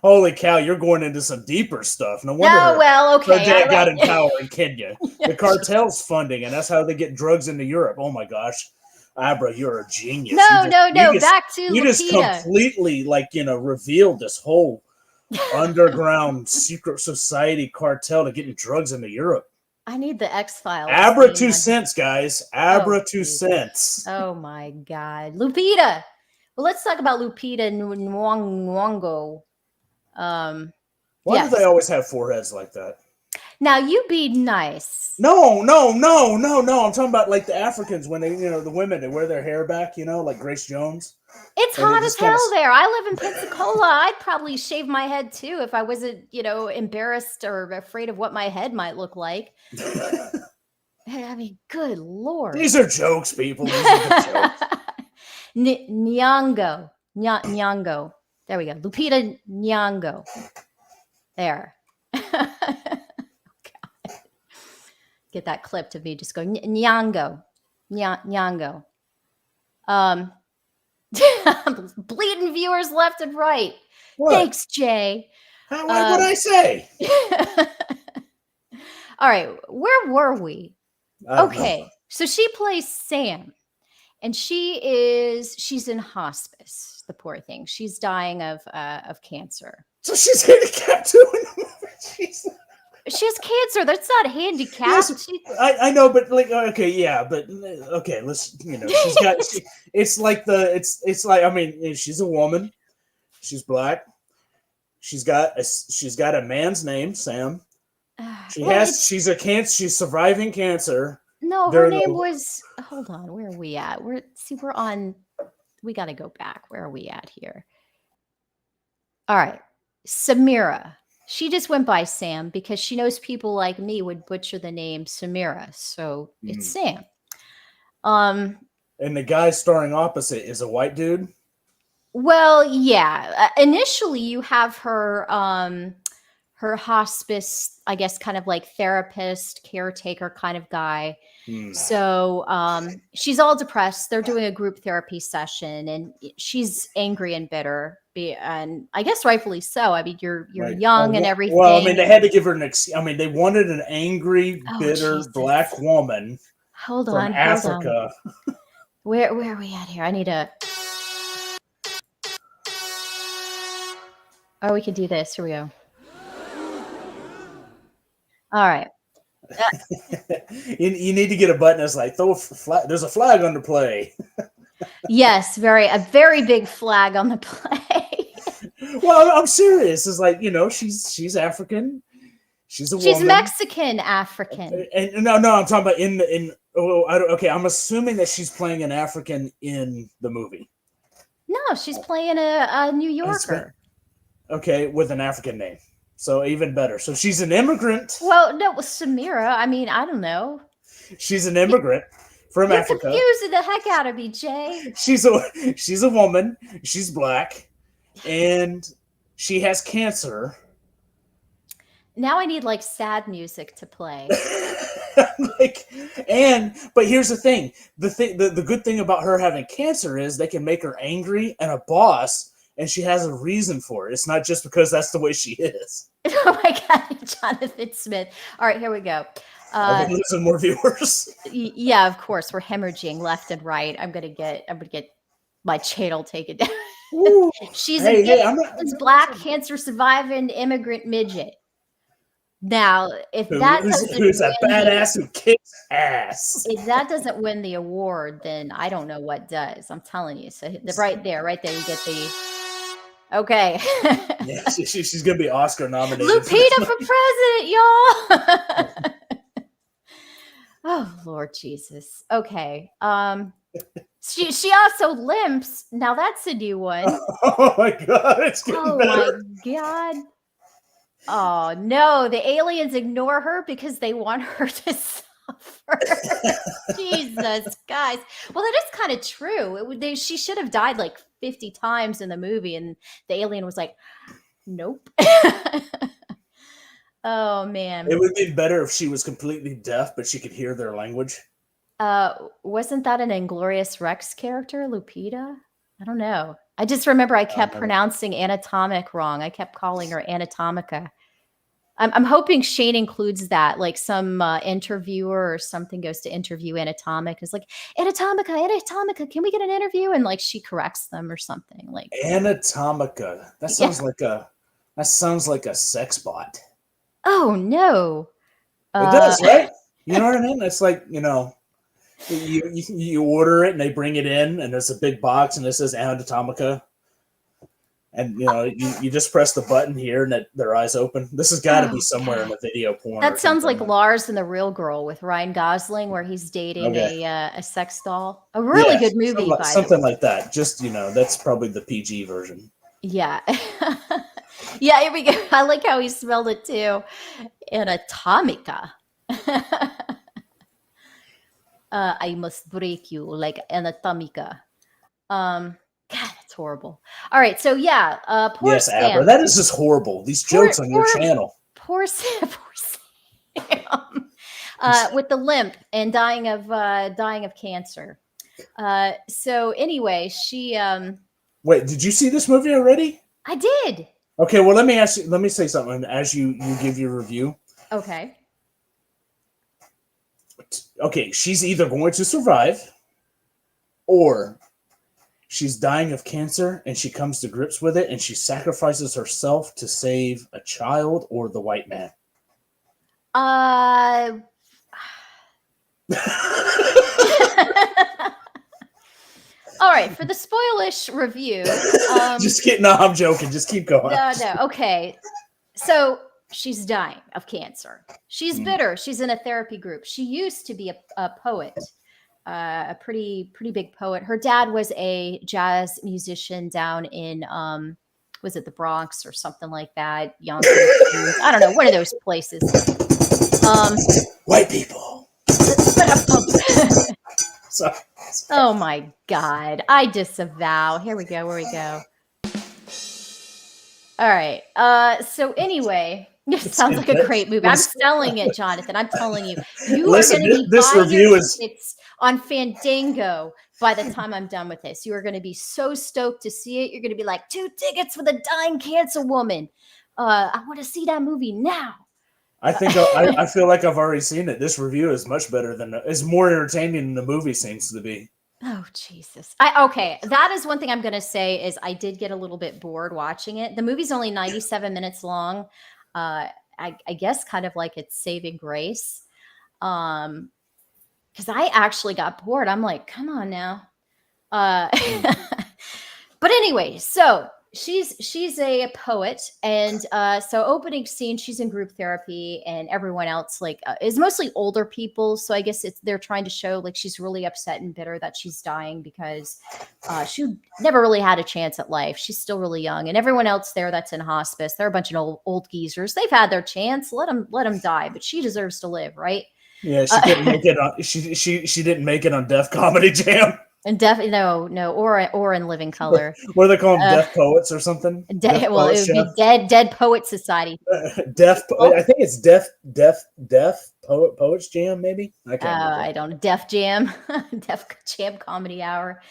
Holy cow! You're going into some deeper stuff. No wonder. Okay. Her dad got in power in Kenya. The cartel's funding, and that's how they get drugs into Europe. Oh my gosh, Abra, you're a genius. No. Back to you Lupita. just completely revealed this whole underground secret society cartel to getting drugs into Europe. I need the X-Files. Abra 2 cents, guys. Abra 2 cents. Oh my God, Lupita. Well, let's talk about Lupita Nyong'o. Why do they always have foreheads like that? Now you be nice. No. I'm talking about like the Africans when they, the women, they wear their hair back, like Grace Jones. It's hot as hell there. I live in Pensacola. I'd probably shave my head too if I wasn't, embarrassed or afraid of what my head might look like. I mean, good Lord. These are jokes, people. These are the jokes. Nyong'o. Nyong'o. There we go. Lupita Nyong'o. There. God. Get that clip of me just going Nyong'o. Nyong'o. Bleeding viewers left and right. What? Thanks, Jay. What would I say? All right. Where were we? Okay. So she plays Sam. And she's in hospice, the poor thing. She's dying of cancer. So she's handicapped too in the movie. She has cancer. That's not handicapped. Yes, I know, but okay, let's she's got. It's like I mean, she's a woman. She's black. She's got a man's name, Sam. She's surviving cancer. No, her name was. Hold on, where are we at? We got to go back. Where are we at here? All right, Samira. She just went by Sam because she knows people like me would butcher the name Samira, so it's Sam. And the guy starring opposite is a white dude. Well, yeah. Initially, you have her her hospice, I guess, kind of like therapist, caretaker kind of guy. So she's all depressed. They're doing a group therapy session, and she's angry and bitter. And I guess rightfully so. I mean, you're right. Young and everything. Well, I mean, they had to give her they wanted an angry, bitter black woman. Hold from on, Africa. Hold on. Where are we at here? I need a. Oh, we can do this. Here we go. All right. You need to get a button that's like throw a flag. There's a flag on the play. Yes, a very big flag on the play. Well, I'm serious. It's like she's African. She's a She's woman. Mexican African. And no, I'm talking about I'm assuming that she's playing an African in the movie. No, she's playing a New Yorker. Okay, with an African name. So even better. So she's an immigrant. Well, no, Samira. I mean, I don't know. She's an immigrant from You're Africa. confusing the heck out of me, Jay. She's a woman. She's black, and she has cancer. Now I need like sad music to play. But here's the thing. The good thing about her having cancer is they can make her angry and a boss, and she has a reason for it. It's not just because that's the way she is. Oh my God, Jonathan Smith. All right, here we go. We're losing more viewers. Yeah, of course. We're hemorrhaging left and right. I'm gonna get my channel taken down. Ooh. She's I'm black, cancer surviving immigrant midget. Now, if that who's a badass who kicks ass. If that doesn't win the award, then I don't know what does. I'm telling you. So right there, you get the. Okay. Yeah, she's gonna be Oscar nominated. Lupita for president, y'all. Oh Lord Jesus. Okay. She also limps. Now that's a new one. Oh my God, it's getting better. My God. Oh no, the aliens ignore her because they want her to suffer. Jesus, guys. Well, that is kind of true. She should have died like 50 times in the movie, and the alien was like, nope. Oh man. It would be better if she was completely deaf, but she could hear their language. Wasn't that an Inglorious Rex character, Lupita? I don't know. I just remember I kept pronouncing anatomic wrong. I kept calling her Anatomica. I'm hoping Shane includes that, like some interviewer or something goes to interview Anatomic. It's like, Anatomica, can we get an interview? And like she corrects them or something. Like Anatomica. That sounds like a sex bot. Oh no. It does, right? You know what I mean? It's like, you order it and they bring it in and it's a big box and it says Anatomica. And you just press the button here and their eyes open. This has got to be somewhere in a video porn. That sounds like Lars and the Real Girl with Ryan Gosling, where he's dating a sex doll. A really good movie, something like that. Just that's probably the PG version. Yeah, yeah. Here we go. I like how he spelled it too. Anatomica. I must break you like Anatomica. God, that's horrible. All right, so poor Sam. Abra, that is just horrible. These jokes on your channel. Poor Sam. With the limp and dying of cancer. So anyway, she. Wait, did you see this movie already? I did. Okay, well let me say something as you give your review. Okay. Okay, she's either going to survive, or she's dying of cancer and she comes to grips with it and she sacrifices herself to save a child or the white man. All right, for the spoilish review. Just kidding. No, I'm joking. Just keep going. No. Okay. So she's dying of cancer. She's bitter. She's in a therapy group. She used to be a poet. A pretty big poet. Her dad was a jazz musician down in was it the Bronx or something like that? I don't know, one of those places. White people. Sorry. Oh my God, I disavow. Here we go. All right. So anyway, it sounds like a great movie. I'm selling it, Jonathan. I'm telling you. Listen, are going to be this review is on Fandango by the time I'm done with this. You are going to be so stoked to see it. You're going to be like, 2 tickets for the dying cancer woman. I want to see that movie now. I think I feel like I've already seen it. This review is much better is more entertaining than the movie seems to be. Oh, Jesus. Okay. That is one thing I'm going to say is I did get a little bit bored watching it. The movie's only 97 minutes long. I guess kind of like it's saving grace. Because I actually got bored. I'm like, come on now. But anyway, so she's a poet, and so opening scene, she's in group therapy, and everyone else like is mostly older people. So I guess they're trying to show like she's really upset and bitter that she's dying because she never really had a chance at life. She's still really young, and everyone else there that's in hospice, they're a bunch of old geezers. They've had their chance. Let them die, but she deserves to live, right? Yeah, she couldn't make it on. She didn't make it on Def Comedy Jam. And definitely no, or in Living Color. What do they call them? Deaf poets or something? Well, it would be Dead Poet Society. I think it's Deaf Poets Jam, maybe. I can't remember. I don't know. Def Jam, Def Jam Comedy Hour.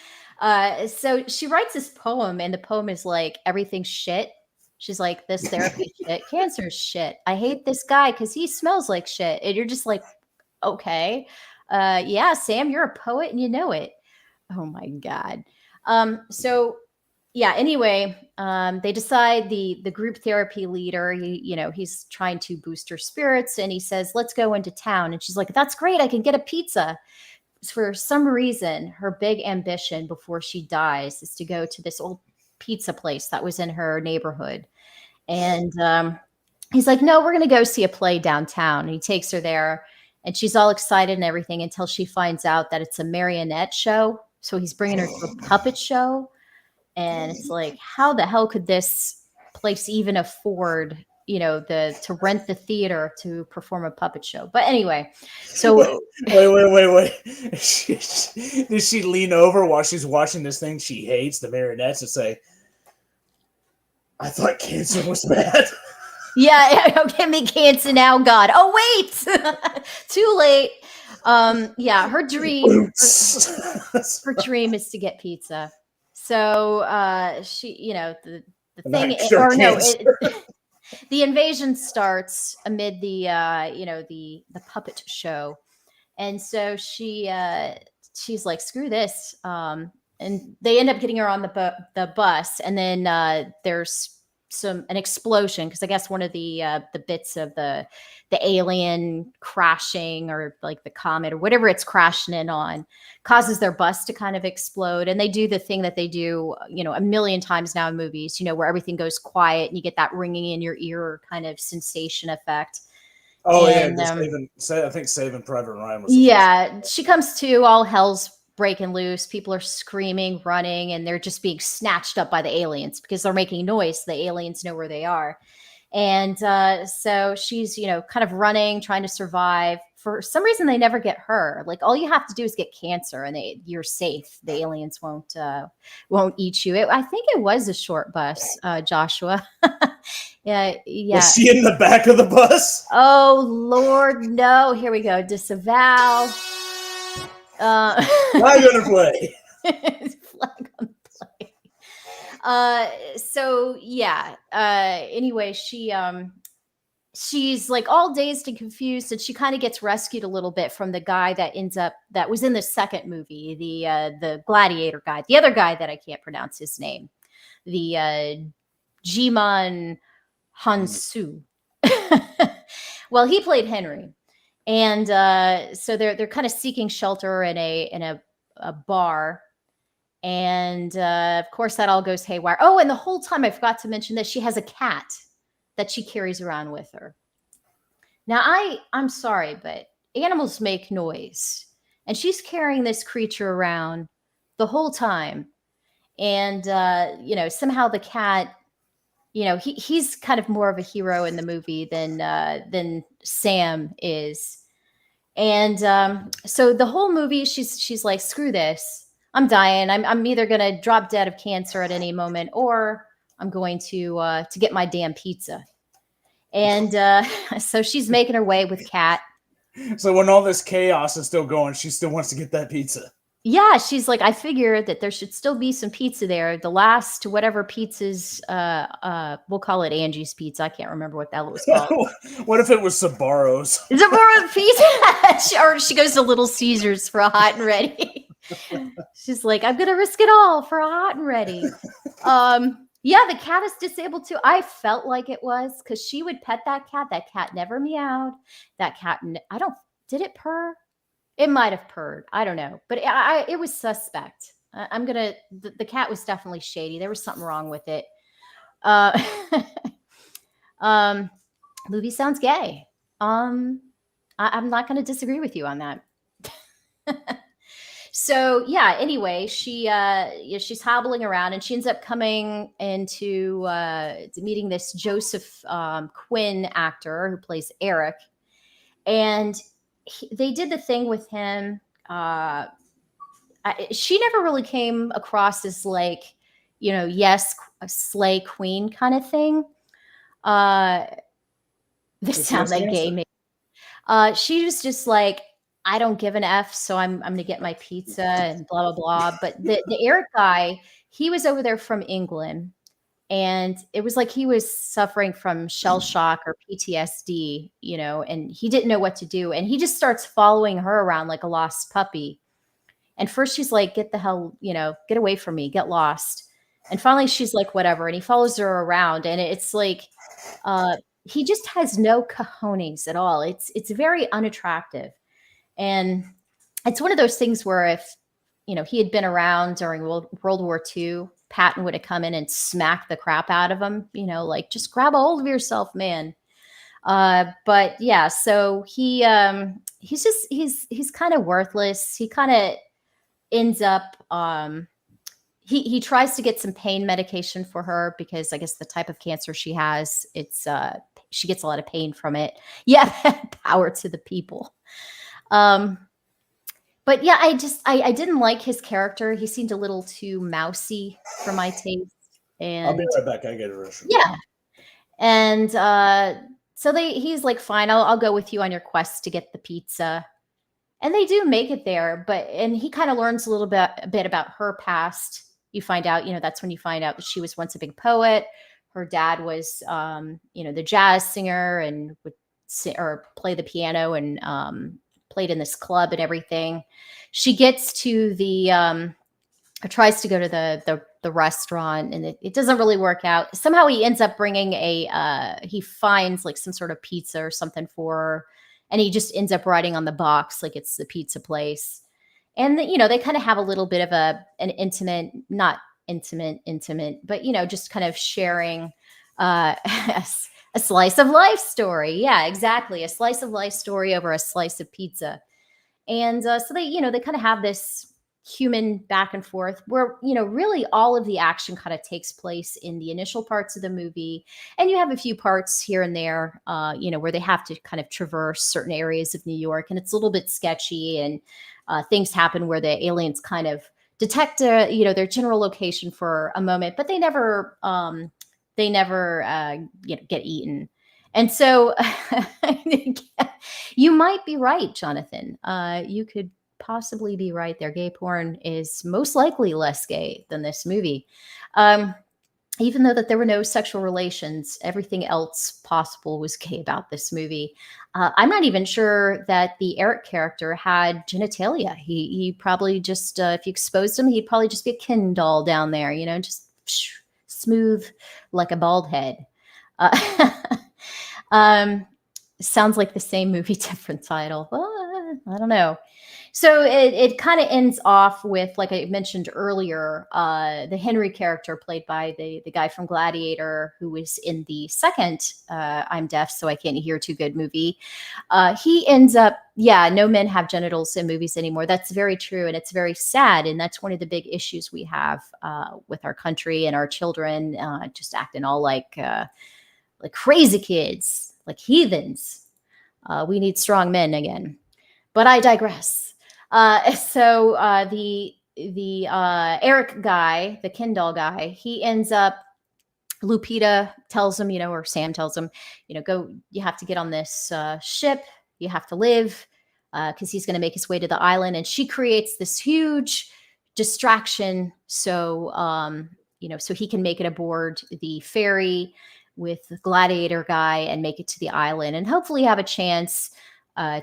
So she writes this poem, and the poem is like everything's shit. She's like, this therapy shit, cancer shit. I hate this guy because he smells like shit. And you're just like, okay, yeah, Sam, you're a poet and you know it. Oh my God. So yeah, anyway, they decide the group therapy leader, he's trying to boost her spirits, and he says, let's go into town. And she's like, that's great. I can get a pizza. For some reason, her big ambition before she dies is to go to this old pizza place that was in her neighborhood. And he's like, no, we're going to go see a play downtown. And he takes her there, and she's all excited and everything until she finds out that it's a marionette show. So he's bringing her to a puppet show. And it's like, how the hell could this place even afford, to rent the theater to perform a puppet show? But anyway, so wait. Did she lean over while she's watching this thing she hates, the marionettes, and say, I thought cancer was bad? Yeah, give me cancer now, God. Oh, wait, too late. Yeah, her dream is to get pizza. So she, the thing, or no, the invasion starts amid the the puppet show, and so she's like, screw this, and they end up getting her on the bus, and then there's an explosion, because I guess one of the bits of the alien crashing, or like the comet or whatever it's crashing in on, causes their bus to kind of explode. And they do the thing that they do, a million times now in movies, where everything goes quiet and you get that ringing in your ear kind of sensation effect. Oh, and, I think Saving Private Ryan was. Yeah, she comes to, all hell's breaking loose. People are screaming, running, and they're just being snatched up by the aliens because they're making noise. So the aliens know where they are. And so she's, kind of running, trying to survive. For some reason, they never get her. Like, all you have to do is get cancer, and you're safe. The aliens won't eat you. I think it was a short bus, Joshua. Yeah. Was she in the back of the bus? Oh Lord, no! Here we go. Disavow. Flag on the play. Flag on the play. So yeah. Anyway, she's like all dazed and confused, and she kind of gets rescued a little bit from the guy that was in the second movie, the gladiator guy, the other guy that I can't pronounce his name, the Jimon Hansu. Well, he played Henry. And so they're kind of seeking shelter in a bar, and of course that all goes haywire. Oh, and the whole time I forgot to mention that she has a cat that she carries around with her. Now I'm sorry, but animals make noise, and she's carrying this creature around the whole time, and somehow the cat, he's kind of more of a hero in the movie than Sam is. And so the whole movie, she's like, screw this. I'm dying. I'm either going to drop dead of cancer at any moment, or I'm going to get my damn pizza. And so she's making her way with Kat. So when all this chaos is still going, she still wants to get that pizza. Yeah, she's like, I figured that there should still be some pizza there. The last whatever pizzas, we'll call it Angie's Pizza. I can't remember what that was called. What if it was Sabaro's? Sabaro's Pizza, or she goes to Little Caesars for a hot and ready. She's like, I'm gonna risk it all for a hot and ready. Yeah, the cat is disabled too. I felt like it was, because she would pet that cat. That cat never meowed. That cat, did it purr? It might have purred. I don't know. But it was suspect. The cat was definitely shady. There was something wrong with it. Uh, um, movie sounds gay. I'm not going to disagree with you on that. So yeah, anyway, she's hobbling around and she ends up coming into meeting this Joseph Quinn actor who plays Eric, and they did the thing with him. She never really came across as like, yes, a slay queen kind of thing. Uh, this sounds like gay. She was just like, I don't give an F, so I'm gonna get my pizza and blah blah blah. But the Eric guy, he was over there from England, and it was like he was suffering from shell shock or PTSD, and he didn't know what to do, and he just starts following her around like a lost puppy. And first she's like, "Get the hell, get away from me, get lost." And finally she's like, "Whatever," and he follows her around, and it's like, he just has no cojones at all. It's very unattractive. And it's one of those things where if, he had been around during World War II, Patton would have come in and smacked the crap out of him, like, just grab a hold of yourself, man. But yeah, so he's kind of worthless. He kind of ends up, he tries to get some pain medication for her because I guess the type of cancer she has, she gets a lot of pain from it. Yeah, power to the people. But yeah, I didn't like his character. He seemed a little too mousy for my taste. And I'll be right back. I get a restroom. yeah. And so he's like, fine, I'll go with you on your quest to get the pizza. And they do make it there, and he kind of learns a bit about her past. You find out, that's when you find out that she was once a big poet. Her dad was, the jazz singer and would or play the piano and played in this club and everything. She gets to tries to go to the restaurant, and it doesn't really work out. Somehow he ends up bringing he finds like some sort of pizza or something for her, and he just ends up writing on the box like it's the pizza place. And they kind of have a little bit of an intimate, not intimate, but just kind of sharing a slice of life story. Yeah, exactly. A slice of life story over a slice of pizza. And so they kind of have this human back and forth where, really all of the action kind of takes place in the initial parts of the movie. And you have a few parts here and there, where they have to kind of traverse certain areas of New York, and it's a little bit sketchy, and things happen where the aliens kind of detect, their general location for a moment, but they never get eaten. And so you might be right, Jonathan. You could possibly be right there. Gay porn is most likely less gay than this movie. Even though that there were no sexual relations, everything else possible was gay about this movie. I'm not even sure that the Eric character had genitalia. He probably just, if you exposed him, he'd probably just be a Ken doll down there, just smooth like a bald head. Sounds like the same movie, different title. I don't know. So it kind of ends off with, like I mentioned earlier, the Henry character played by the guy from Gladiator, who was in the second I'm Deaf, So I Can't Hear Too Good movie. He ends up, no men have genitals in movies anymore. That's very true. And it's very sad. And that's one of the big issues we have with our country and our children just acting all like crazy kids, like heathens. We need strong men again. But I digress. So the Eric guy, the Ken doll guy, he ends up, Lupita tells him, or Sam tells him, go, you have to get on this ship. You have to live because he's going to make his way to the island. And she creates this huge distraction. So, so he can make it aboard the ferry with the Gladiator guy and make it to the island and hopefully have a chance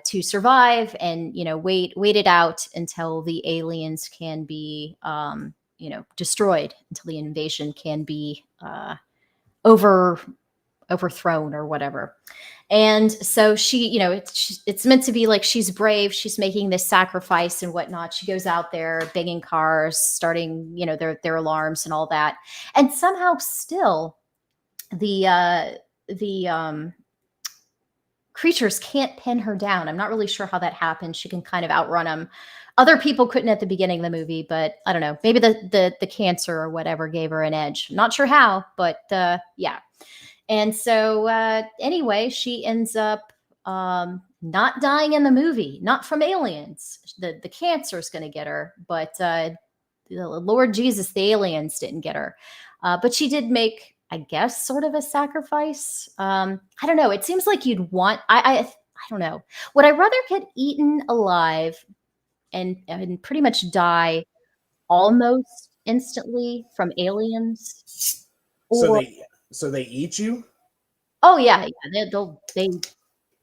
to survive and, wait it out until the aliens can be, destroyed, until the invasion can be overthrown or whatever. And so she, it's meant to be like she's brave. She's making this sacrifice and whatnot. She goes out there banging cars, starting, their alarms and all that. And somehow still the creatures can't pin her down. I'm not really sure how that happens. She can kind of outrun them. Other people couldn't at the beginning of the movie, but I don't know. Maybe the cancer or whatever gave her an edge. Not sure how, but yeah. And so anyway, she ends up not dying in the movie, not from aliens. The cancer is going to get her, but the Lord Jesus, the aliens didn't get her. But she did make, I guess, sort of a sacrifice. I don't know. It seems like you'd want. I don't know. Would I rather get eaten alive and pretty much die almost instantly from aliens? Or, So they eat you? oh yeah, they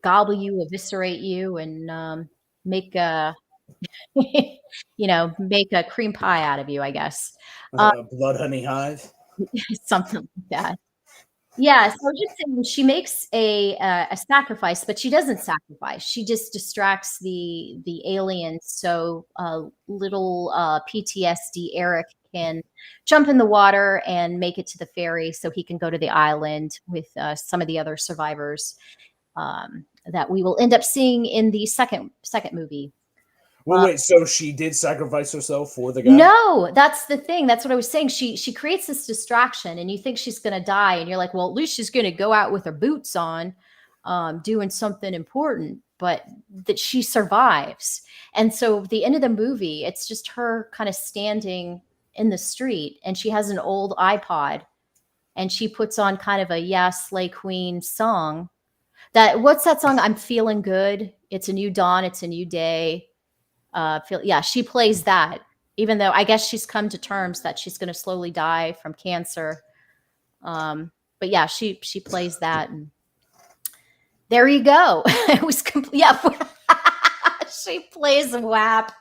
gobble you, eviscerate you, and make a make a cream pie out of you, I guess. Blood honey hive? Something like that. Yeah, so just saying she makes a sacrifice, but she doesn't sacrifice. She just distracts the aliens so little PTSD Eric can jump in the water and make it to the ferry so he can go to the island with some of the other survivors that we will end up seeing in the second movie. Well, wait, so she did sacrifice herself for the guy? No, that's the thing. That's what I was saying. She creates this distraction, and you think she's going to die, and you're like, well, at least she's going to go out with her boots on, doing something important, but that she survives. And so at the end of the movie, it's just her kind of standing in the street, and she has an old iPod, and she puts on kind of a "Yeah, Slay Queen" song. What's that song? I'm feeling good. It's a new dawn. It's a new day. She plays that, even though I guess she's come to terms that she's going to slowly die from cancer. But yeah, she plays that, and there you go. It was complete. Yeah, she plays WAP.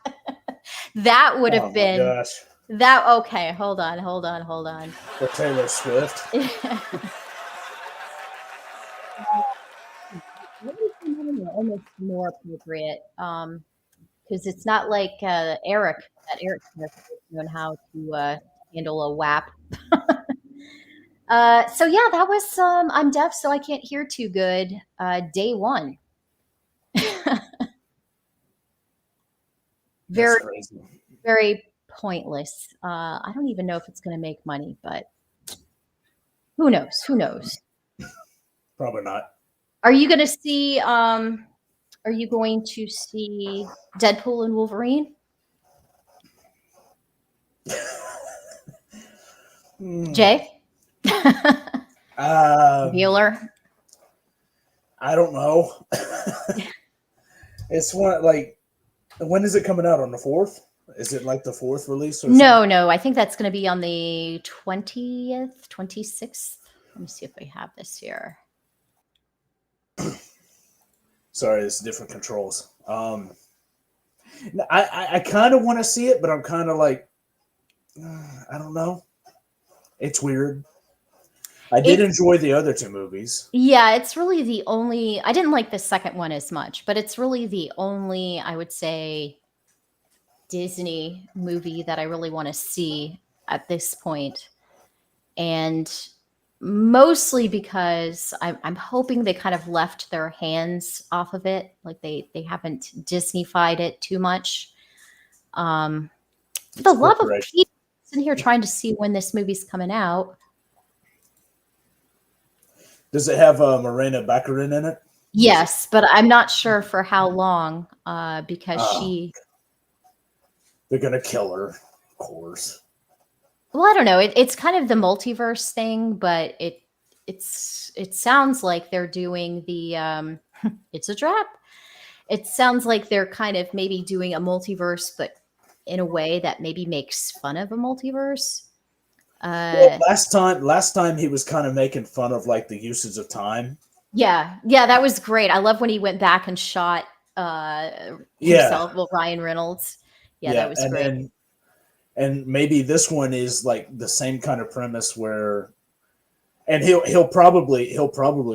That would have been gosh. that. Okay, hold on. For Taylor Swift. Almost more appropriate. Because it's not like Eric known how to handle a WAP. So yeah, that was I'm deaf, so I can't hear too good. Day one. Very, very pointless. I don't even know if it's going to make money, but who knows? Probably not. Are you going to see? Are you going to see Deadpool and Wolverine? Jay? Bueller? I don't know. It's one like, when is it coming out? On the 4th? Is it like the 4th release? Or No. I think that's going to be on the 20th, 26th. Let me see if we have this here. Sorry, it's different controls. I kind of want to see it, but I'm kind of like, I don't know. It's weird. I did enjoy the other two movies. Yeah, it's really the only. I didn't like the second one as much, but it's really the only, I would say, Disney movie that I really want to see at this point. And mostly because I'm hoping they kind of left their hands off of it. Like they haven't Disney-fied it too much. For the love of Pete, sitting here trying to see when this movie's coming out. Does it have Morena Baccarin in it? Yes, but I'm not sure for how long because they're going to kill her, of course. Well, I don't know. It's kind of the multiverse thing, but it sounds like they're doing the it's a trap. It sounds like they're kind of maybe doing a multiverse, but in a way that maybe makes fun of a multiverse. Well, last time he was kind of making fun of like the usage of time. Yeah, that was great. I love when he went back and shot himself, well, Ryan Reynolds. Yeah, that was great. And maybe this one is like the same kind of premise where, and he'll probably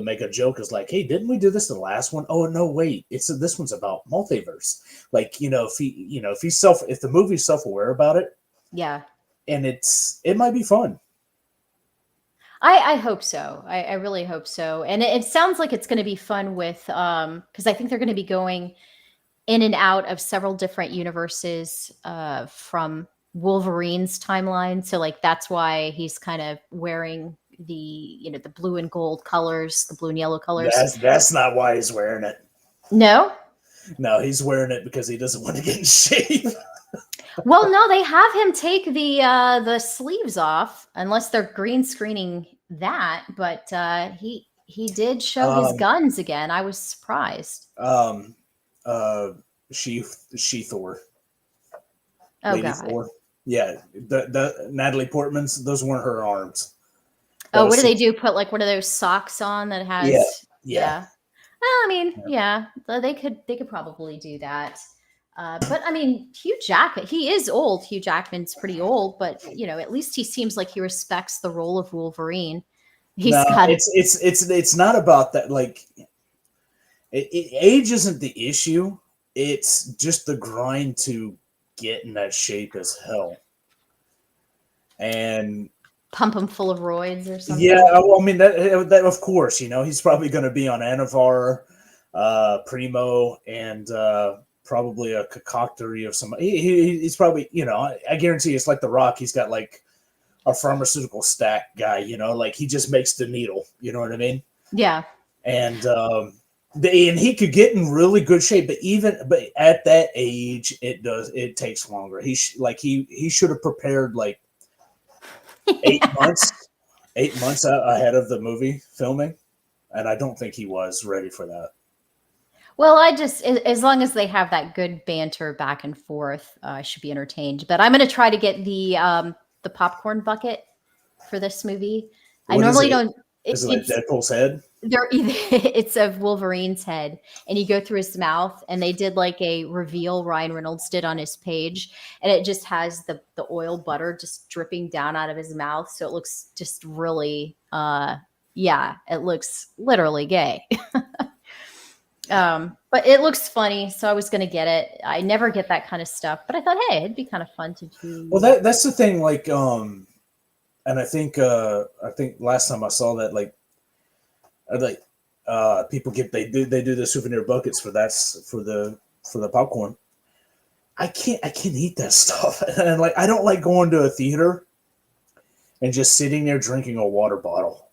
make a joke as like, hey, didn't we do this in the last one? Oh no, wait, this one's about multiverse. Like, if the movie's self-aware about it. Yeah. And it might be fun. I hope so. I really hope so. And it sounds like it's going to be fun with, because I think they're going to be going in and out of several different universes from Wolverine's timeline. So like that's why he's kind of wearing the blue and gold colors, the blue and yellow colors. That's not why he's wearing it. No? No, he's wearing it because he doesn't want to get in shape. Well, no, they have him take the sleeves off, unless they're green screening that. But he did show his guns again. I was surprised. She Thor. Oh Lady God. Thor. Yeah, the Natalie Portman's. Those weren't her arms. Oh, what do they do? Put like one of those socks on that has yeah. Well, I mean, yeah, they could probably do that. But I mean, Hugh Jackman, he is old. Hugh Jackman's pretty old, but at least he seems like he respects the role of Wolverine. It's not about that. Like, age isn't the issue. It's just the grind to get in that shape as hell. And pump him full of roids or something. Yeah, well, I mean that of course, he's probably going to be on Anavar, Primo, and probably a concoctory of some. He's probably, I guarantee it's like The Rock. He's got like a pharmaceutical stack guy, like he just makes the needle. You know what I mean? Yeah. And and he could get in really good shape, but at that age, it takes longer. He should have prepared like 8 months, 8 months ahead of the movie filming, and I don't think he was ready for that. Well, as long as they have that good banter back and forth, I should be entertained. But I'm going to try to get the popcorn bucket for this movie. I normally don't. Is it like Deadpool's head? It's of Wolverine's head, and you go through his mouth, and they did like a reveal Ryan Reynolds did on his page, and it just has the oil butter just dripping down out of his mouth, so it looks just really, it looks literally gay. But it looks funny, so I was gonna get it. I never get that kind of stuff, but I thought, hey, it'd be kind of fun to do. Well, that's the thing, like, and I think last time I saw that, people they do the souvenir buckets for the popcorn. I can't eat that stuff, and like I don't like going to a theater and just sitting there drinking a water bottle.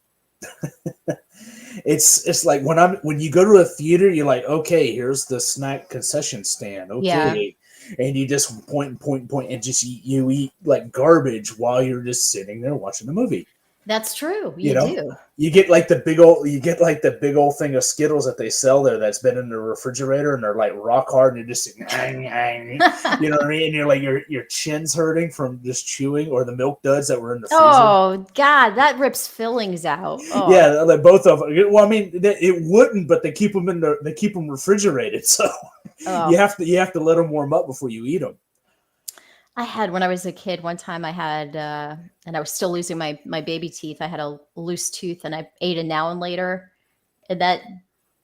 It's like when you go to a theater, you're like, okay, here's the snack concession stand, okay, and you just point, and just you eat like garbage while you're just sitting there watching the movie. That's true. You do. You get like the big old thing of Skittles that they sell there that's been in the refrigerator, and they're like rock hard, and you're just you know what I mean? And you're like your chin's hurting from just chewing, or the Milk Duds that were in the freezer. Oh God, that rips fillings out. Oh. Yeah, like both of them. Well, I mean, it wouldn't, but they keep them refrigerated, so you have to let them warm up before you eat them. I had, when I was a kid, one time I had, and I was still losing my baby teeth. I had a loose tooth, and I ate a Now and Later, and that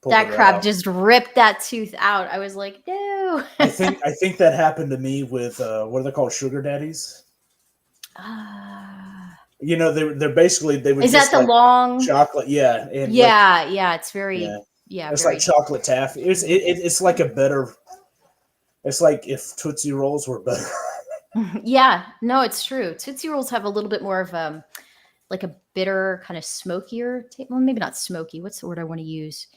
crap just ripped that tooth out. I was like, no. I think that happened to me with what are they called, sugar daddies? They're basically they would. Is that the like long chocolate? Yeah, and it's very It's like chocolate taffy. It's like a better. It's like if Tootsie Rolls were better. Yeah, no, it's true. Tootsie Rolls have a little bit more of like a bitter, kind of smokier taste. Well, maybe not smoky. What's the word I want to use?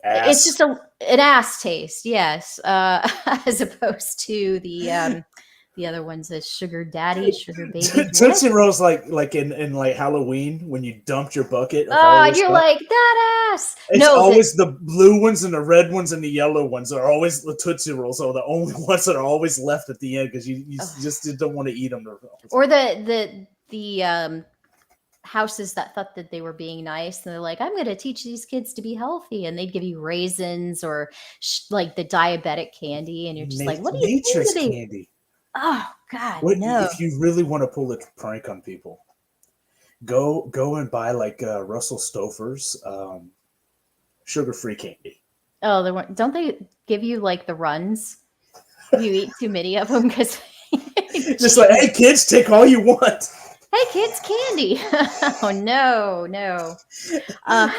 Ass. It's just an ass taste, yes, as opposed to the other ones, the sugar daddy, sugar baby. Tootsie Rolls like in like Halloween when you dumped your bucket. Oh, you're stuff. Like that ass. It's always the blue ones and the red ones and the yellow ones are always the Tootsie Rolls are the only ones that are always left at the end because you just don't want to eat them. Or the houses that thought that they were being nice, and they're like, I'm going to teach these kids to be healthy, and they'd give you raisins or like the diabetic candy, and you're just like, what are you nature's candy? Oh God, no! If you really want to pull a prank on people, go and buy like Russell Stover's sugar-free candy. Oh, don't they give you like the runs? You eat too many of them because just like, hey kids, take all you want. Hey, kids, candy. Oh no. Uh,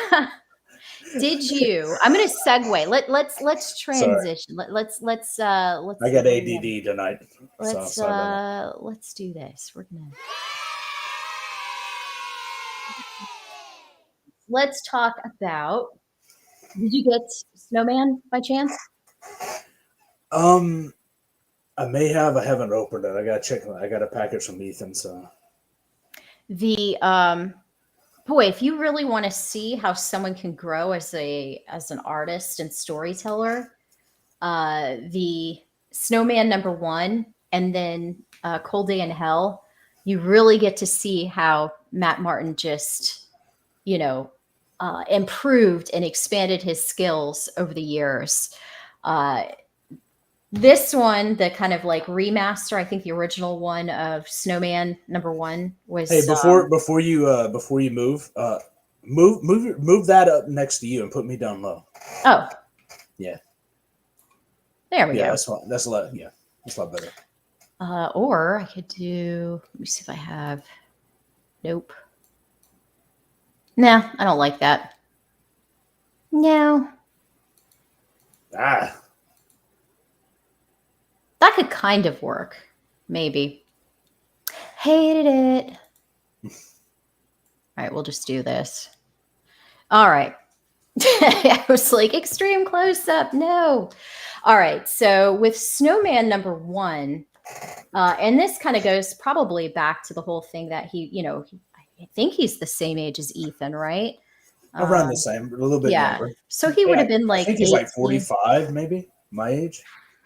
did you? I'm gonna segue. Let's Sorry, transition. Let's I see got what we have. ADD tonight. So Let's sorry about let's do this. Let's talk about. Did you get Snowman by chance? that. I may have. I haven't opened it. I gotta check. I got a package from Ethan. So The boy, if you really want to see how someone can grow as an artist and storyteller, the Snowman #1 and then Cold Day in Hell, you really get to see how Matt Martin just, improved and expanded his skills over the years. Uh, this one, the kind of like remaster, I think the original one of Snowman #1 was. hey, before you move that up next to you and put me down low. Oh, Yeah, there we go. that's fine. That's a lot. Yeah, that's a lot better. Or I could do. Let me see if I have. Nope. Nah, I don't like that. No, Ah, that could kind of work. Maybe. Hated it. All right, we'll just do this. All right. I was like, extreme close up. No. All right. So with Snowman #1, and this kind of goes probably back to the whole thing that I think he's the same age as Ethan, right? around the same, a little bit Yeah. younger. So he would have been I like think he's like 18. 45, maybe my age.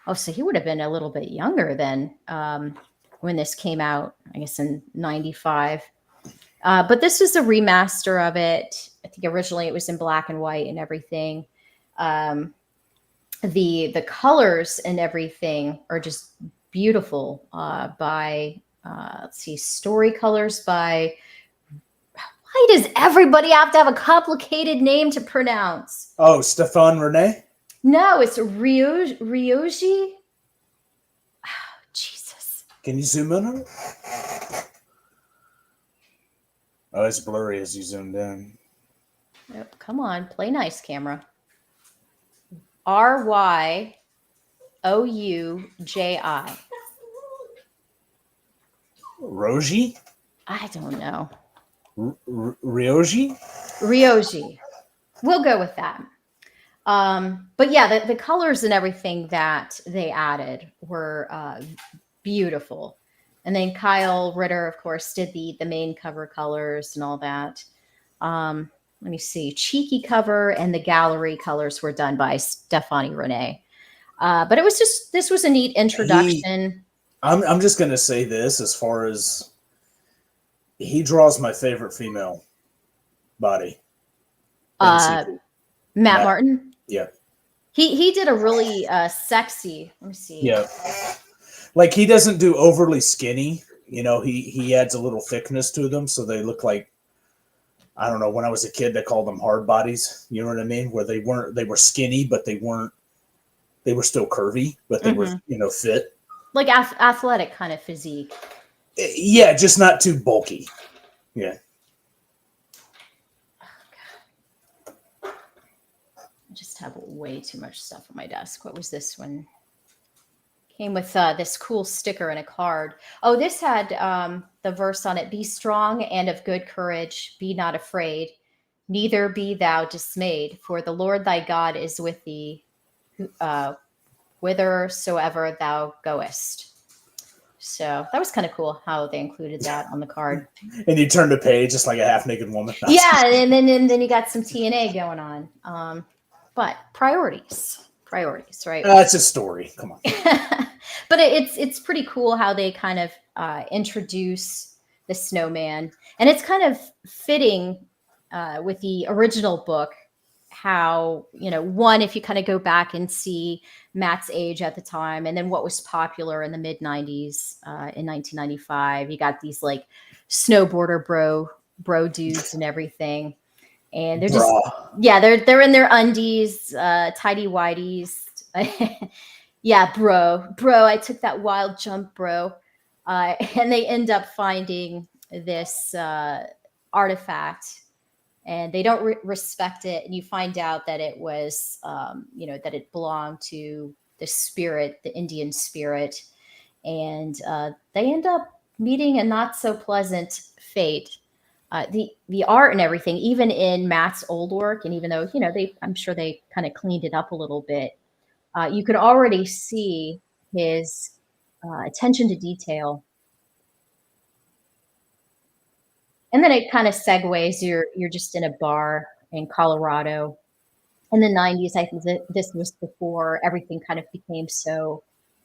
Oh, so he would have been a little bit younger than when this came out, I guess in 95. But this was a remaster of it. I think originally it was in black and white and everything. The colors and everything are just beautiful. By let's see, story colors by. Why does everybody have to have a complicated name to pronounce? Oh, Stefan Rene. No, it's Ryoji. Oh, Jesus. Can you zoom in on it? Oh, it's blurry as you zoomed in. Yep, come on, play nice, camera. Ryouji. Roji? I don't know. Ryoji? Ryoji. We'll go with that. But yeah, the colors and everything that they added were beautiful. And then Kyle Ritter, of course, did the main cover colors and all that. Let me see. Cheeky cover and the gallery colors were done by Stefani Rene. But this was a neat introduction. I'm just going to say this as far as he draws my favorite female body. Matt Martin. Yeah. He did a really sexy. Let me see. Yeah. Like he doesn't do overly skinny. He adds a little thickness to them so they look like, I don't know, when I was a kid they called them hard bodies. You know what I mean? Where they were skinny, but they were still curvy, but they were, fit. Like athletic kind of physique. Yeah, just not too bulky. Yeah. I just have way too much stuff on my desk. What was this one? Came with this cool sticker and a card. Oh, this had the verse on it: "Be strong and of good courage. Be not afraid. Neither be thou dismayed. For the Lord thy God is with thee, whithersoever thou goest." So that was kind of cool how they included that on the card. And you turn the page, it's like a half-naked woman. Yeah, and then you got some TNA going on. But priorities, right? It's a story. Come on. But it's pretty cool how they kind of introduce the Snowman, and it's kind of fitting with the original book. How, one, if you kind of go back and see Matt's age at the time, and then what was popular in the mid 90s, in 1995, you got these like snowboarder bro dudes and everything. And they're just, they're in their undies, tidy whities. Yeah, bro, I took that wild jump, bro. And they end up finding this artifact, and they don't respect it. And you find out that it was, that it belonged to the spirit, the Indian spirit, and they end up meeting a not so pleasant fate. The art and everything, even in Matt's old work, and even though I'm sure they kind of cleaned it up a little bit, you could already see his attention to detail. And then it kind of segues. You're just in a bar in Colorado in the 90s. I think that this was before everything kind of became so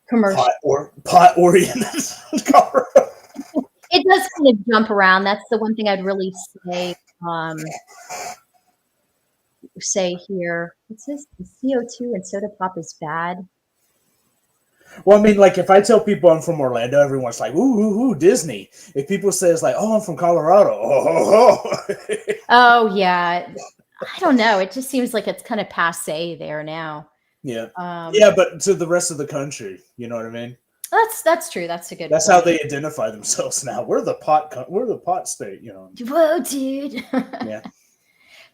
commercial. Pot oriented. It does kind of jump around. That's the one thing I'd really say here. It says the CO2 and soda pop is bad. Well, I mean, like, if I tell people I'm from Orlando, everyone's like, ooh, Disney. If people say it's like, oh, I'm from Colorado. Oh, yeah. I don't know. It just seems like it's kind of passe there now. Yeah. Yeah, but to the rest of the country, you know what I mean? That's true. That's a good That's point. how they identify themselves now. We're the pot state, you know. Whoa, dude. Yeah.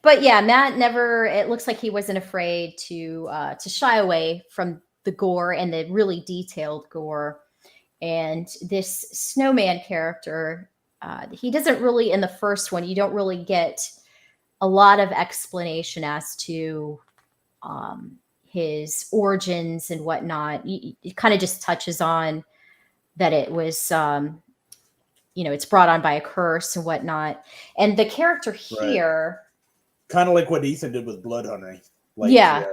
But yeah, Matt never, it looks like he wasn't afraid to shy away from the gore and the really detailed gore. And this Snowman character, he doesn't really, in the first one, you don't really get a lot of explanation as to his origins and whatnot. It kind of just touches on that it was, it's brought on by a curse and whatnot. And the character here, kind of like what Ethan did with Blood Honey. Like, yeah.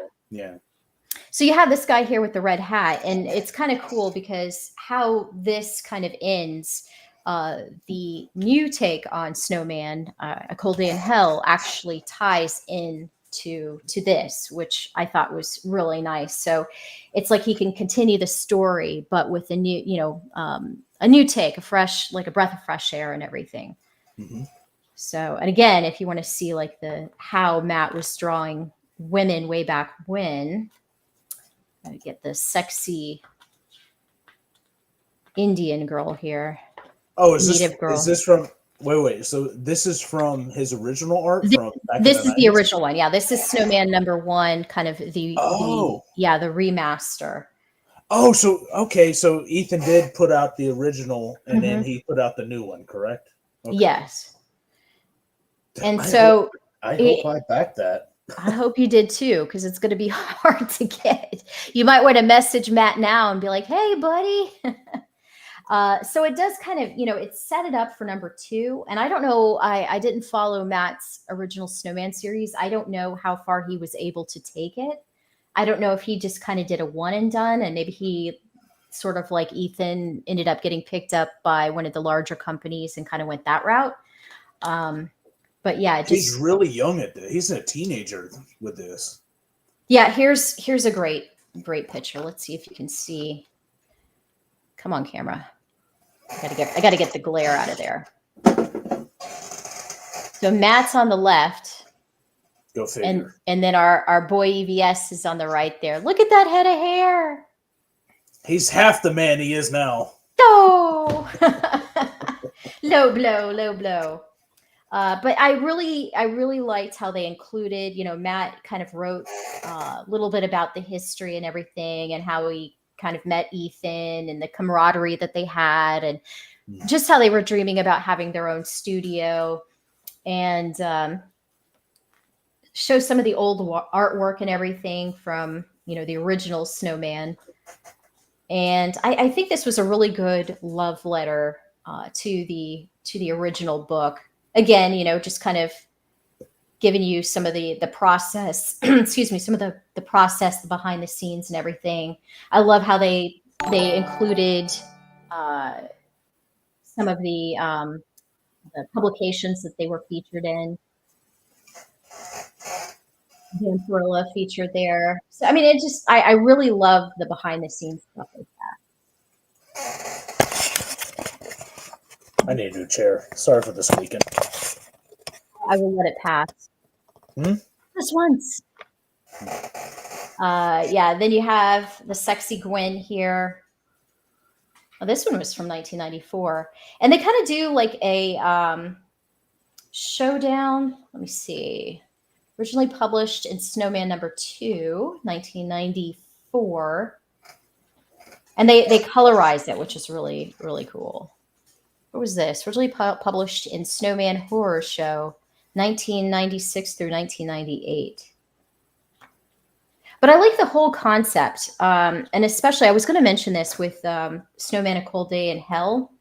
So you have this guy here with the red hat, and it's kind of cool because how this kind of ends. The new take on Snowman, A Cold Day in Hell, actually ties in to this, which I thought was really nice. So it's like he can continue the story, but with a new, a new take, like a breath of fresh air and everything. Mm-hmm. So, and again, if you want to see like how Matt was drawing women way back when, gotta get the sexy Indian girl here. Oh, is this from? Wait. So this is from his original art. This is the original one. Yeah, this is Snowman #1, kind of the remaster. Oh, so okay. So Ethan did put out the original, and then he put out the new one, correct? Okay. Yes. And I so hope I backed that. I hope you did too, because it's going to be hard to get. You might want to message Matt now and be like, "Hey, buddy." So it does kind of, it set it up for #2. And I don't know, I didn't follow Matt's original Snowman series. I don't know how far he was able to take it. I don't know if he just kind of did a one and done, and maybe he sort of like Ethan ended up getting picked up by one of the larger companies and kind of went that route. But yeah, he's really young at this. He's a teenager with this. Yeah, here's a great picture. Let's see if you can see. Come on, camera. I gotta get the glare out of there. So Matt's on the left. Go figure. And then our boy EVS is on the right there. Look at that head of hair. He's half the man he is now. Oh, low blow. But I really liked how they included, Matt kind of wrote a little bit about the history and everything, and how he kind of met Ethan and the camaraderie that they had, and just how they were dreaming about having their own studio, and show some of the old artwork and everything from, the original Snowman. And I think this was a really good love letter to the original book. Again, just kind of giving you some of the process, excuse me, some of the process, the behind the scenes and everything. I love how they included some of the publications that they were featured in. Dan Perla featured there. So, I mean, it just, I really love the behind the scenes stuff like that. I need a new chair. Sorry for this weekend. I will let it pass. Just once. Yeah, then you have the sexy Gwen here. Oh, this one was from 1994, and they kind of do like a showdown. Let me see. Originally published in Snowman #2, 1994, and they colorized it, which is really really cool. What was this? Originally published in Snowman Horror Show, 1996 through 1998. But I like the whole concept, and especially I was going to mention this with Snowman: A Cold Day in Hell.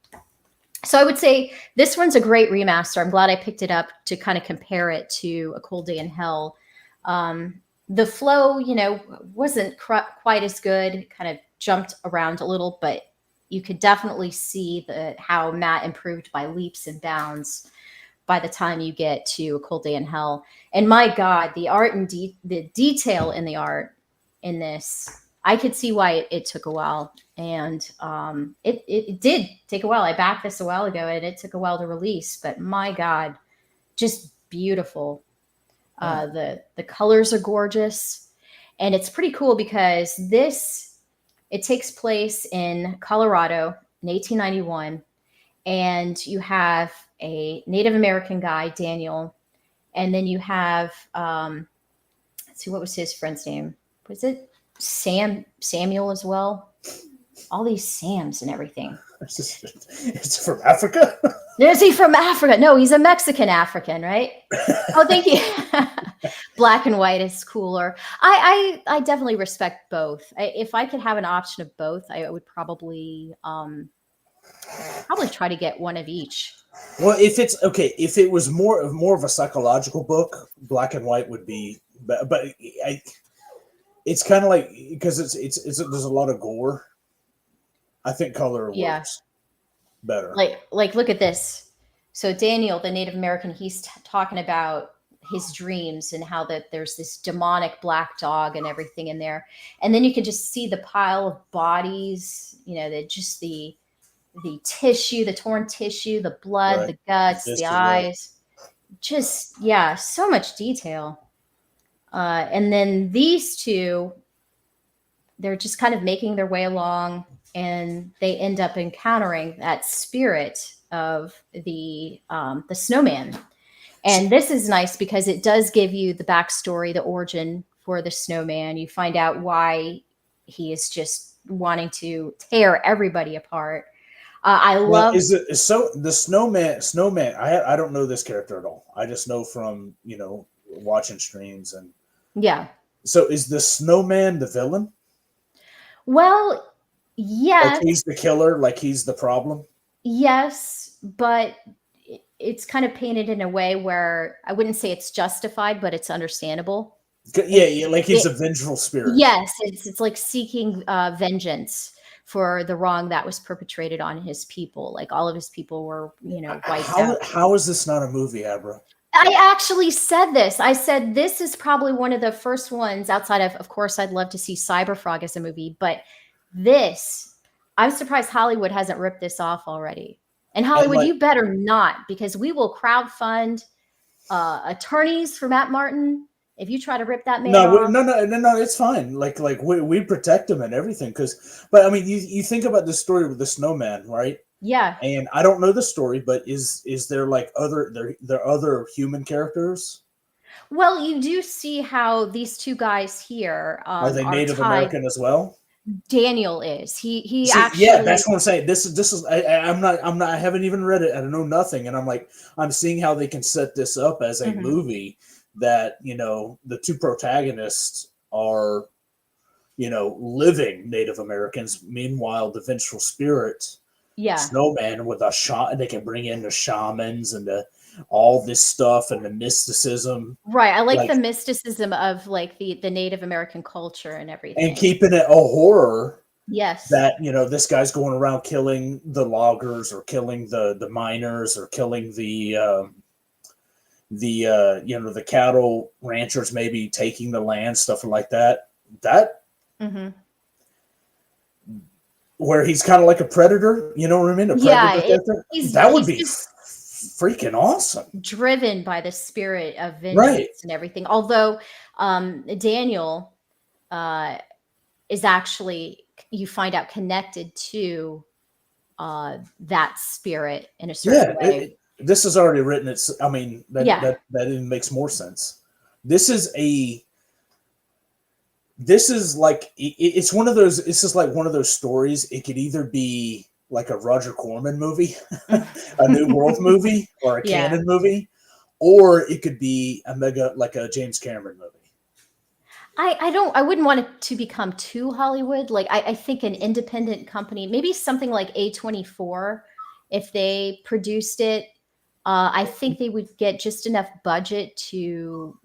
So I would say this one's a great remaster. I'm glad I picked it up to kind of compare it to A Cold Day in Hell. The flow, wasn't quite as good. It kind of jumped around a little, but you could definitely see how Matt improved by leaps and bounds by the time you get to A Cold Day in Hell. And my God, the art and the detail in the art in this, I could see why it took a while. And it did take a while. I backed this a while ago and it took a while to release, but my God, just beautiful. The colors are gorgeous. And it's pretty cool because it takes place in Colorado in 1891. And you have a Native American guy, Daniel, and then you have let's see, what was his friend's name? Was it Samuel as well? All these Sams and everything. It's from Africa. Is he from Africa? No, he's a Mexican African, right? Oh, thank you. Black and white is cooler. I definitely respect both. If I could have an option of both, I would probably try to get one of each. Well, if it was more of a psychological book, black and white would be. But it's kind of like, because it's there's a lot of gore. I think color works better. Like look at this. So Daniel, the Native American, he's talking about his dreams and how that there's this demonic black dog and everything in there, and then you can just see the pile of bodies. The tissue, the torn tissue, the blood, right. The guts, the eyes, right. So much detail. And then these two, they're just kind of making their way along, and they end up encountering that spirit of the snowman. And this is nice because it does give you the backstory, the origin for the snowman. You find out why he is just wanting to tear everybody apart. I love. The snowman? I don't know this character at all. I just know from watching streams and. Yeah. So is the snowman the villain? Well, yes. Like he's the killer. Like he's the problem. Yes, but it's kind of painted in a way where I wouldn't say it's justified, but it's understandable. Yeah, like he's a vengeful spirit. Yes, it's like seeking vengeance for the wrong that was perpetrated on his people. Like all of his people were, wiped out. How is this not a movie, Abra? I actually said this. I said this is probably one of the first ones outside of course, I'd love to see Cyberfrog as a movie, but I'm surprised Hollywood hasn't ripped this off already. And Hollywood, you better not, because we will crowdfund attorneys for Matt Martin if you try to rip that man off. No, it's fine. Like we protect him and everything. But I mean, you think about the story with the snowman, right? Yeah. And I don't know the story, but is there like there other human characters? Well, you do see how these two guys here are they Native American as well? Daniel is. He see, actually. Yeah, that's what I'm saying. This is. I'm not. I haven't even read it. I know nothing, and I'm seeing how they can set this up as a movie that the two protagonists are, living Native Americans. Meanwhile, the vengeful spirit. Yeah. Snowman with they can bring in the shamans and all this stuff and the mysticism. Right. I like the mysticism of like the Native American culture and everything. And keeping it a horror. Yes. That, this guy's going around killing the loggers or killing the miners or killing the cattle ranchers, maybe taking the land, stuff like that. Where he's kind of like a predator, you know what I mean? A predator that would be freaking awesome. Driven by the spirit of vengeance and everything. Although Daniel is actually, you find out, connected to that spirit in a certain way. This is already written. I mean, that even makes more sense. This is like it's one of those. This is like one of those stories. It could either be like a Roger Corman movie, a New World movie, or a canon movie, or it could be like a James Cameron movie. I wouldn't want it to become too Hollywood. Like I think an independent company, maybe something like A24, if they produced it, I think they would get just enough budget to,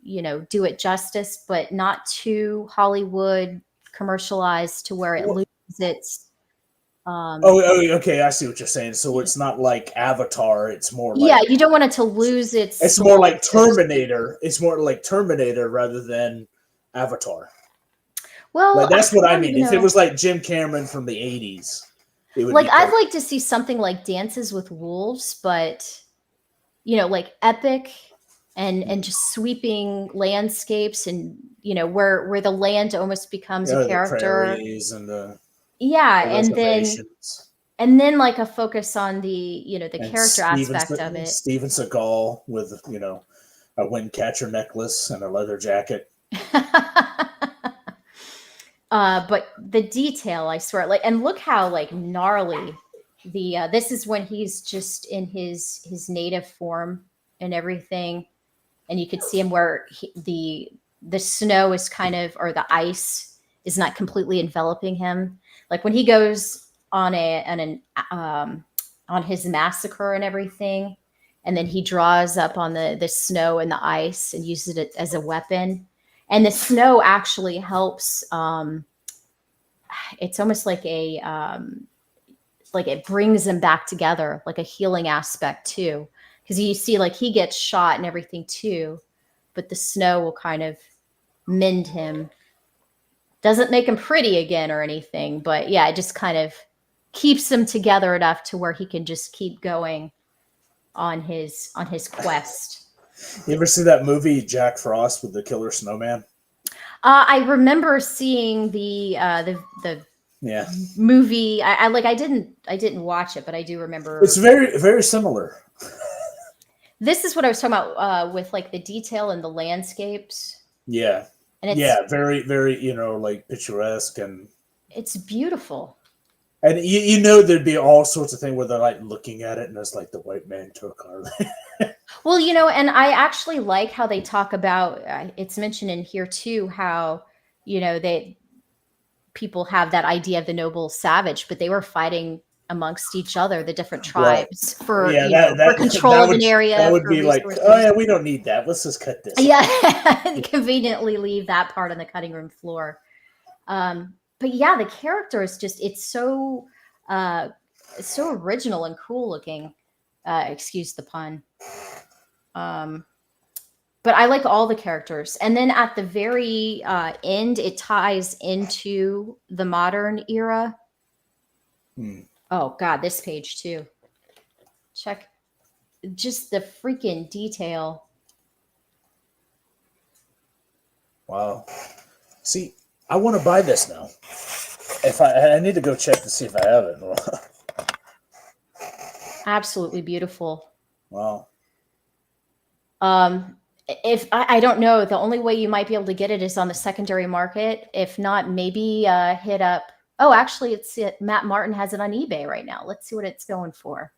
do it justice, but not too Hollywood commercialized to where it loses its. Okay. I see what you're saying. So it's not like Avatar. It's more like, you don't want it to lose its. It's more like Terminator. It's more like Terminator rather than Avatar. Well, that's what I mean. If it was like Jim Cameron from the 80s, it would I'd like to see something like Dances with Wolves, but like epic and just sweeping landscapes, and where the land almost becomes a character. And then like a focus on the the character aspect of it. Steven Seagal with a wind catcher necklace and a leather jacket. But the detail, I swear, and look how gnarly this is when he's just in his native form and everything, and you could see him where the snow is kind of, or the ice is not completely enveloping him. Like when he goes on his massacre and everything, and then he draws up on the snow and the ice and uses it as a weapon. And the snow actually helps. It's almost like it brings them back together, like a healing aspect too. Because you see, he gets shot and everything too, but the snow will kind of mend him. Doesn't make him pretty again or anything, but it just kind of keeps him together enough to where he can just keep going on his quest. You ever see that movie Jack Frost with the killer snowman? I remember seeing the movie. I didn't watch it, but I do remember. It's very, very similar. This is what I was talking about with the detail and the landscapes. Yeah. And it's, very, very, picturesque, and it's beautiful. And there'd be all sorts of things where they're looking at it, and it's like the white man took our land. Well, and I actually like how they talk about. It's mentioned in here too how people have that idea of the noble savage, but they were fighting amongst each other, the different tribes, for control of an area. That would be resources. Oh yeah, we don't need that. Let's just cut this. Yeah, conveniently leave that part on the cutting room floor. But the character is it's so original and cool looking. Excuse the pun. But I like all the characters. And then at the very end, it ties into the modern era. Oh God, this page too. Check just the freaking detail. Wow. See, I want to buy this now. If I need to go check to see if I have it. Absolutely beautiful. Wow. If I don't know, the only way you might be able to get it is on the secondary market. If not, maybe hit up. Oh, actually, Matt Martin has it on eBay right now. Let's see what it's going for.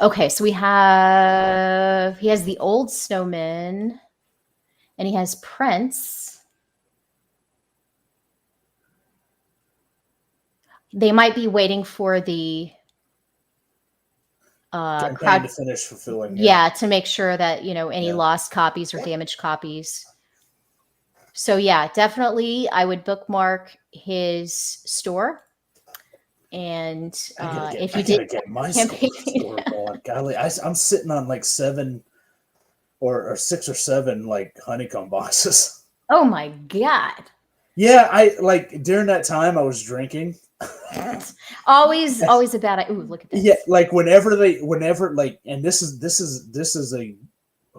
Okay, so he has the old Snowman, and he has Prince. They might be waiting for the crowd to finish fulfilling. Yeah, to make sure that any lost copies or damaged copies. So definitely I would bookmark his store. And if you did get my store going, golly, I'm sitting on 7 or 6 or 7 honeycomb boxes. Oh my God. Yeah, I during that time I was drinking. always a bad idea. Ooh, look at this. Yeah, whenever and this is a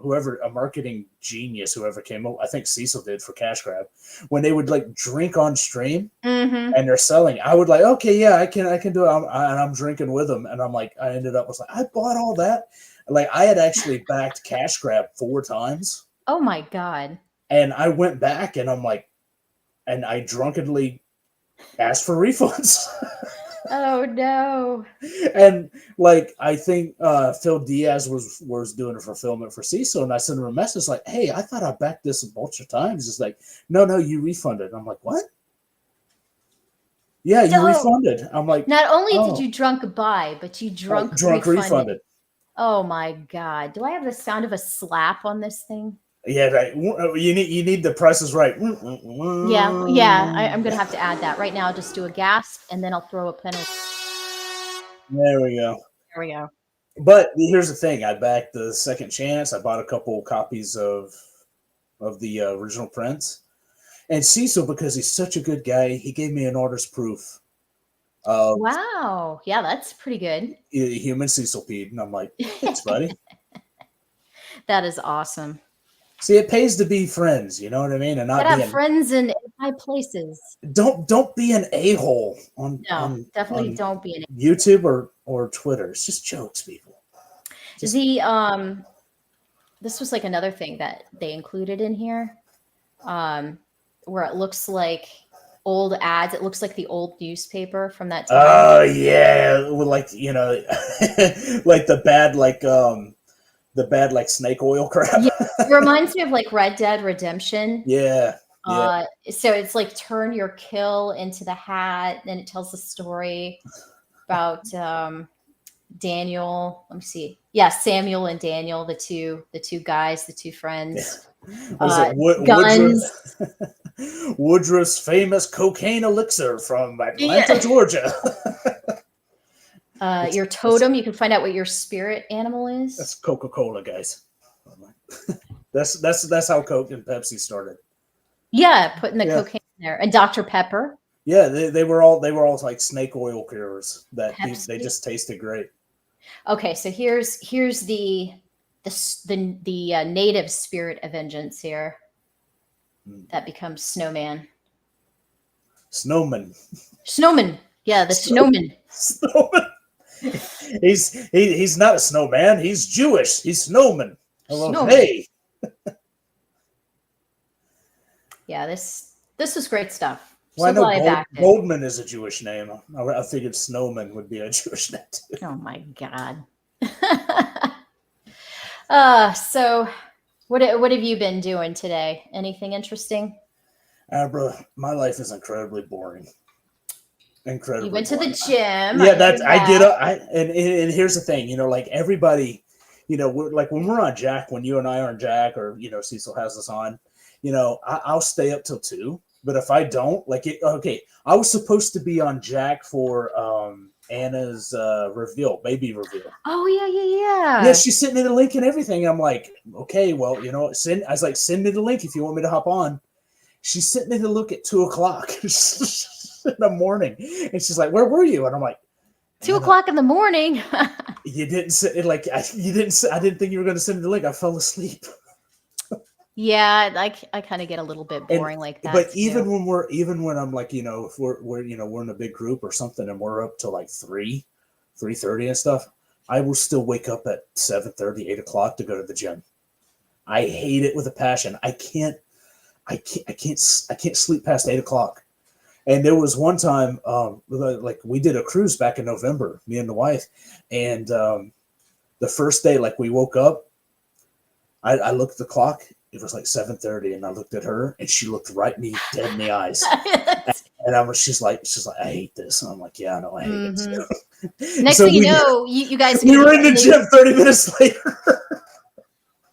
whoever, a marketing genius, whoever came up, I think Cecil did for Cash Grab, when they would like drink on stream Mm-hmm. and they're selling, I would like, okay, yeah, I can do it. And I'm drinking with them. And I'm like, I ended up was like, I bought all that. Like I had actually backed Cash Grab 4 times. Oh my God. And I went back and I'm like, and I drunkenly asked for refunds. Oh no. And like I think Phil Diaz was doing a fulfillment for Cecil, and I sent him a message like, "Hey, I thought I backed this a bunch of times." It's like, no, you refunded. I'm like, what? Yeah, you refunded. I'm like, not only did you drunk buy, but you drunk refunded. Oh my God. Do I have the sound of a slap on this thing? Yeah, right. You need the Price is Right. Yeah. I'm gonna have to add that right now. I'll just do a gasp and then I'll throw a penalty. There we go. There we go. But here's the thing: I backed the Second Chance. I bought a couple copies of the original prints, and Cecil, because he's such a good guy, he gave me an artist proof. Wow. Yeah, that's pretty good. Human Cecil Pede, and I'm like, thanks, buddy. That is awesome. See, it pays to be friends, you know what I mean, and not have friends in high places. Don't be an a-hole on definitely don't be an YouTube or Twitter. It's just jokes, people. This was like another thing that they included in here, where it looks like old ads. It looks like the old newspaper from that time. Oh yeah, with like like the bad like snake oil crap. Yeah, it reminds me of like Red Dead Redemption. Yeah. So it's like turn your kill into the hat, and it tells the story about Daniel. Let me see. Yeah, Samuel and Daniel, the two guys, the two friends. Yeah. Guns. Woodruff's famous cocaine elixir from Atlanta, Georgia. Your totem, you can find out what your spirit animal is. That's Coca-Cola, guys. That's how Coke and Pepsi started. Yeah, putting the cocaine in there. And Dr. Pepper. Yeah, they were all like snake oil cures that they just tasted great. Okay, so here's the native spirit of vengeance here. That becomes Snowman. Snowman. Yeah, the Snowman. Snowman. He's not a snowman. He's Jewish. He's Snowman. Snowman. Hey. Yeah, this was great stuff. Well, so I know Goldman is a Jewish name. I figured Snowman would be a Jewish name too. Oh my God. So what have you been doing today? Anything interesting? Bro, my life is incredibly boring. Incredibly. You went to the gym. Yeah, I get up. And here's the thing, like everybody, we're like when we're on Jack, when you and I are on Jack, or Cecil has us on, I'll stay up till 2. But if I don't, I was supposed to be on Jack for Anna's baby reveal. Oh yeah. Yeah, she's sending me the link and everything. I'm like, okay, well, I was like, send me the link if you want me to hop on. She sent me the link at 2:00 in the morning, and she's like, "Where were you?" And I'm like, 2:00 in the morning. You didn't say it like you didn't. I didn't think you were going to send me the link. I fell asleep. Yeah, I kind of get a little bit boring like that. But even when I'm like, if we're in a big group or something and we're up to like 3:30 and stuff, I will still wake up at 7:30, 8:00 to go to the gym. I hate it with a passion. I can't sleep past 8:00. And there was one time, like we did a cruise back in November, me and the wife, and the first day, like we woke up, I looked at the clock. It was like 7:30, and I looked at her, and she looked right me dead in the eyes. And she's like, I hate this. And I'm like, yeah, I know, I hate it too. Next thing you know, you guys. We were in the gym 30 minutes later.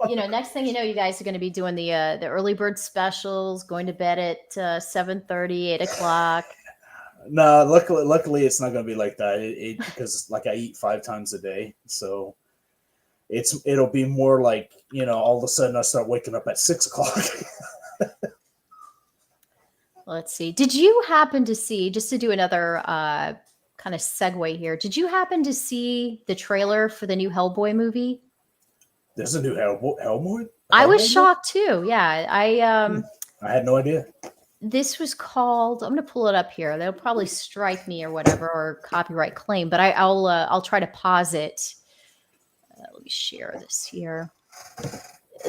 Next thing you know, you guys are going to be doing the early bird specials, going to bed at 7:30, 8:00. No, luckily it's not going to be like that. Because like I eat 5 times a day, so it'll be more like all of a sudden I start waking up at 6:00. Let's see. Did you happen to see, just to do another kind of segue here? Did you happen to see the trailer for the new Hellboy movie? There's a new Hellboy. I was Hellboy? shocked too. Yeah, I had no idea. this was called. I'm going to pull it up here. They'll probably strike me or whatever or copyright claim, but I'll try to pause it. Let me share this here.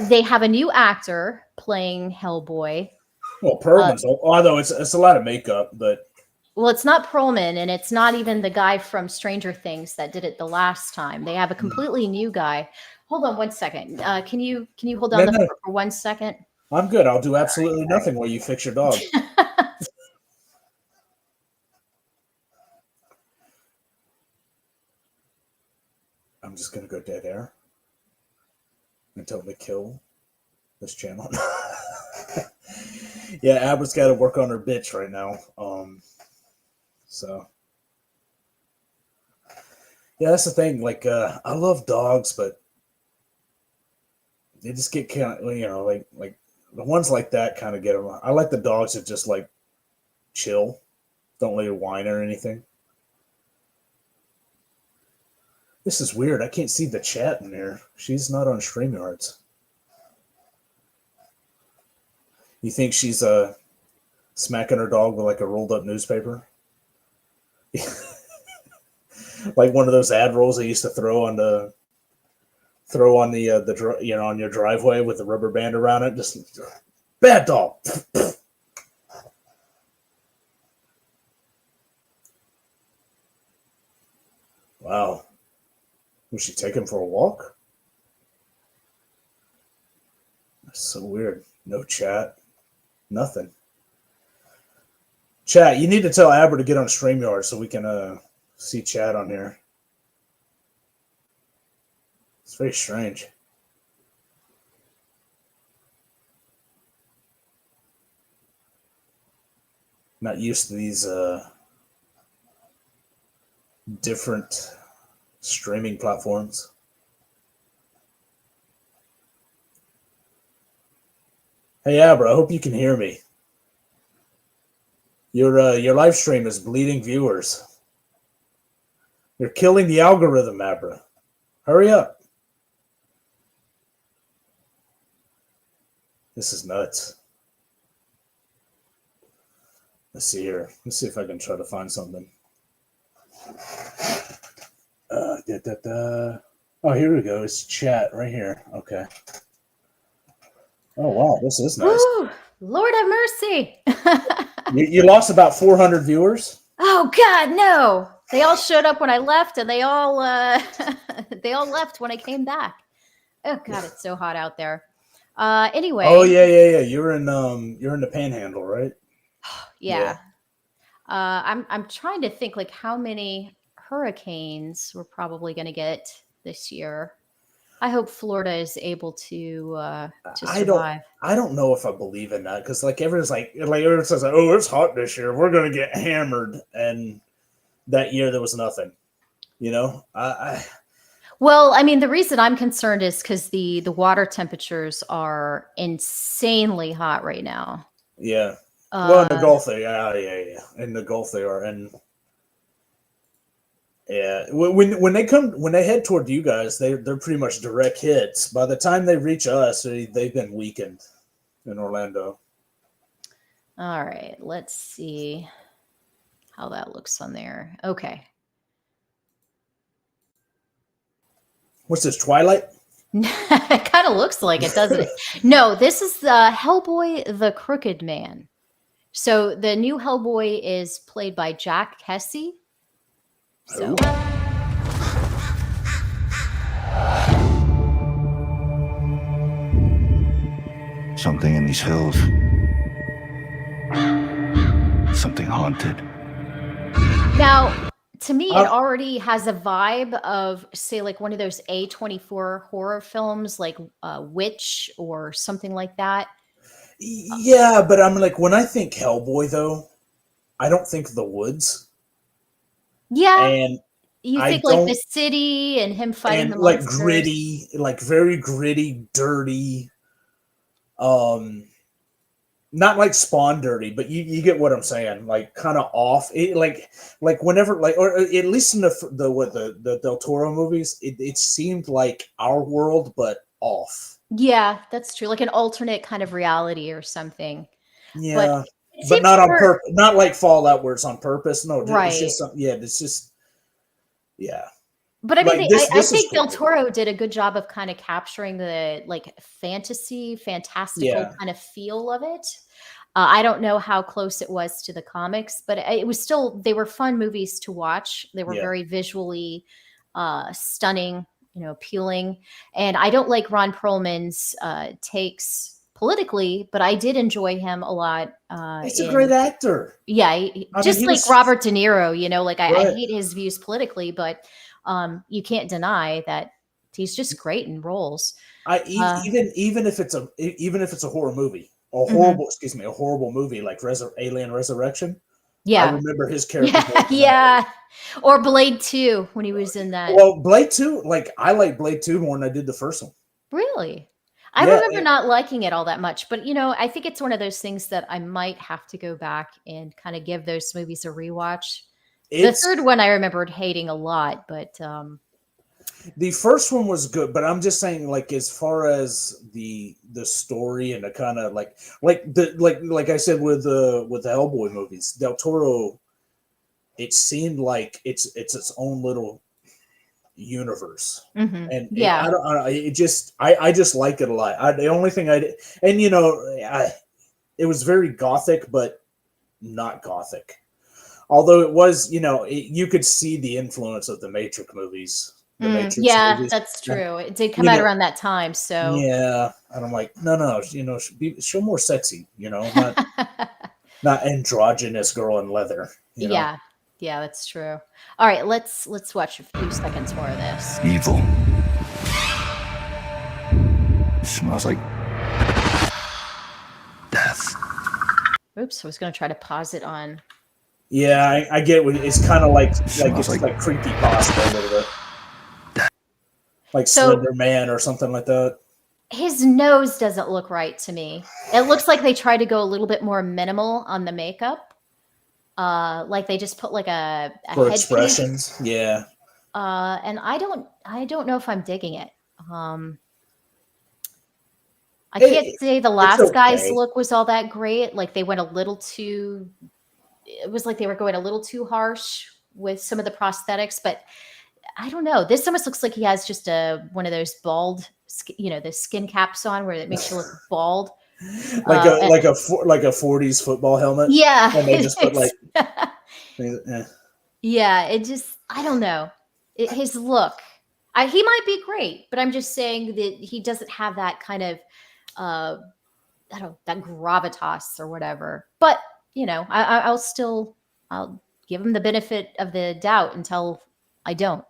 They have a new actor playing Hellboy. Well, Perlman's, although it's a lot of makeup, but Well, it's not Perlman, and it's not even the guy from Stranger Things that did it the last time. They have a completely new guy. Hold on one second. Can you hold on for 1 second? I'm good. I'll do absolutely nothing while you fix your dog. I'm just gonna go dead air and totally kill this channel. Yeah, Abra's got to work on her bitch right now. So yeah, that's the thing. Like, I love dogs, but they just get kind of, like the ones like that kind of get them. I like the dogs that just like chill, don't let you whine or anything. This is weird. I can't see the chat in here. She's not on StreamYards. You think she's smacking her dog with like a rolled up newspaper? Like one of those ad rolls they used to throw on the on your driveway with the rubber band around it. Just bad dog. Wow. Was she taking for a walk? That's so weird. No chat. Nothing. Chat, you need to tell Abra to get on StreamYard so we can see chat on here. It's very strange. Not used to these different streaming platforms. Hey Abra, I hope you can hear me. Your live stream is bleeding viewers. You're killing the algorithm, Abra. Hurry up. This is nuts. Let's see here. Let's see if I can try to find something. Oh, here we go. It's chat right here. Okay. Oh, wow. This is nice. Ooh, Lord have mercy. You lost about 400 viewers? Oh, God, no. They all showed up when I left, and they all they all left when I came back. Oh, God, it's so hot out there. Anyway. Oh, yeah. You're in the Panhandle, right? Yeah. I'm trying to think like how many hurricanes we're probably going to get this year. I hope Florida is able to survive. I don't know if I believe in that because like everyone's like everyone says, oh, it's hot this year. We're going to get hammered, and that year there was nothing. You know, Well, I mean, the reason I'm concerned is because the water temperatures are insanely hot right now. Yeah. Well, in the Gulf, yeah. In the Gulf, they are, and yeah, when they head toward you guys, they're pretty much direct hits. By the time they reach us, they've been weakened in Orlando. All right, let's see how that looks on there. Okay. What's this, Twilight? It kind of looks like it, doesn't it? No, this is the Hellboy, the Crooked Man. So the new Hellboy is played by Jack Hesse. So. Something in these hills. Something haunted. Now, to me, it already has a vibe of, say, like one of those A24 horror films, like Witch or something like that. Yeah, but I'm like, when I think Hellboy, though, I don't think the woods. Yeah, and you think like the city and him fighting the monsters. Like gritty, like very gritty, dirty. Not like Spawn dirty, but you get what I'm saying. Like kind of off. Like whenever or at least in the Del Toro movies, it seemed like our world, but off. Yeah, that's true. Like an alternate kind of reality or something. Yeah, it but seems not on more- purpose. Not like Fallout where it's on purpose. No, it's Right. just something. Yeah, it's just But I mean, like, I this is think Del cool. Toro did a good job of kind of capturing the like fantastical Yeah. kind of feel of it. I don't know how close it was to the comics, but it was still, they were fun movies to watch. They were Yeah. very visually stunning, appealing. And I don't like Ron Perlman's takes politically, but I did enjoy him a lot. He's a great actor. Yeah, I mean, just he like was- Robert De Niro, like I Right. hate his views politically, but you can't deny that he's just great in roles. Even if it's a horror movie, Mm-hmm. a horrible movie like Alien Resurrection. Yeah, I remember his character. yeah. Or Blade 2 when he was in that. Well, Blade 2, like I like Blade 2 more than I did the first one. Really? I Yeah, remember not liking it all that much, but I think it's one of those things that I might have to go back and kind of give those movies a rewatch. The third one I remembered hating a lot, but the first one was good, but I'm just saying, like, as far as the story and the kind of like I said with the Hellboy movies, Del Toro, it seemed like it's its own little universe, mhm. and Yeah. I just like it a lot. The only thing I did, and it was very gothic, but not gothic. Although it was, you could see the influence of the Matrix movies. Yeah, Movies. that's true. It did come out around that time, so Yeah, and I'm like, no, show more sexy, not androgynous girl in leather. yeah, that's true. All right, let's watch a few seconds more of this. Evil. Smells like death. Oops, I was going to try to pause it on. Yeah, I get what it's kind of like Smells it's like- like creepy pasta a little bit, like So- Slender Man or something like that. His nose doesn't look right to me. It looks like they tried to go a little bit more minimal on the makeup. Like they just put like a For headpiece. expressions, yeah. And I don't know if I'm digging it. I can't say the last guy's okay. look was all that great. Like they went a little too. It was like they were going a little too harsh with some of the prosthetics, but I don't know. This almost looks like he has just one of those bald, the skin caps on where it makes you look bald. Like a 40s football helmet. Yeah, And they just put like yeah, it just, I don't know. His look, he might be great, but I'm just saying that he doesn't have that kind of, I don't know, that gravitas or whatever. But, I'll give him the benefit of the doubt until I don't.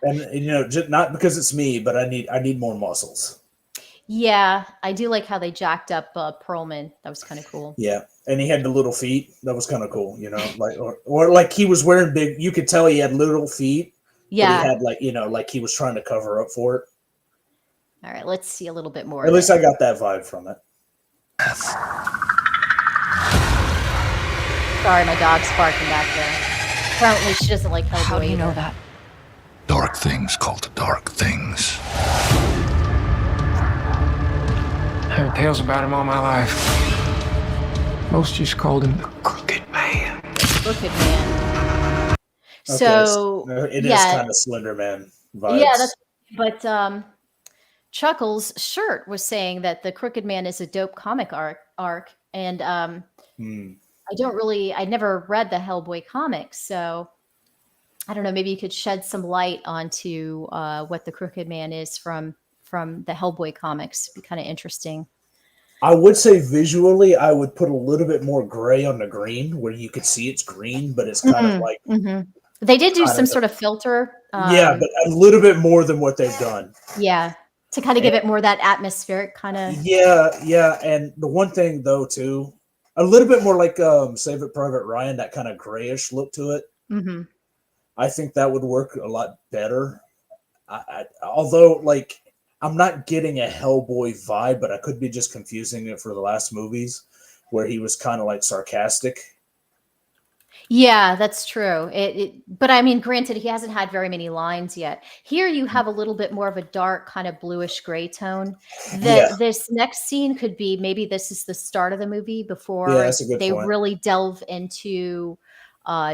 and just not because it's me, but I need more muscles. Yeah, I do like how they jacked up Perlman. That was kind of cool. Yeah, and he had the little feet. That was kind of cool, like or like he was wearing big. You could tell he had little feet. Yeah, but he had like he was trying to cover up for it. All right, let's see a little bit more. At least I got that vibe from it. Sorry, my dog's barking back there. Apparently, she doesn't like Hellboy. How do you know that? Dark things called dark things. I heard tales about him all my life. Most just called him the Crooked Man. Crooked Man. Okay, So it is yeah, kind of Slender Man vibes. yeah. But Chuckles' shirt was saying that the Crooked Man is a dope comic arc, and I never read the Hellboy comics, so I don't know. Maybe you could shed some light onto what the Crooked Man is from the Hellboy comics. It'd be kind of interesting. I would say visually, I would put a little bit more gray on the green, where you could see it's green, but it's kind of like They did do some sort of filter. Yeah, but a little bit more than what they've done. Yeah, to kind of give it more that atmospheric kind of. Yeah, and the one thing though too, a little bit more like Saving Private Ryan, that kind of grayish look to it. Mm-hmm. I think that would work a lot better. Although, like, I'm not getting a Hellboy vibe, but I could be just confusing it for the last movies, where he was kind of like sarcastic. Yeah, that's true. But I mean, granted, he hasn't had very many lines yet. Here, you have a little bit more of a dark, kind of bluish gray tone. Yeah, That this next scene could be maybe this is the start of the movie yeah, before that's a good they point. really delve into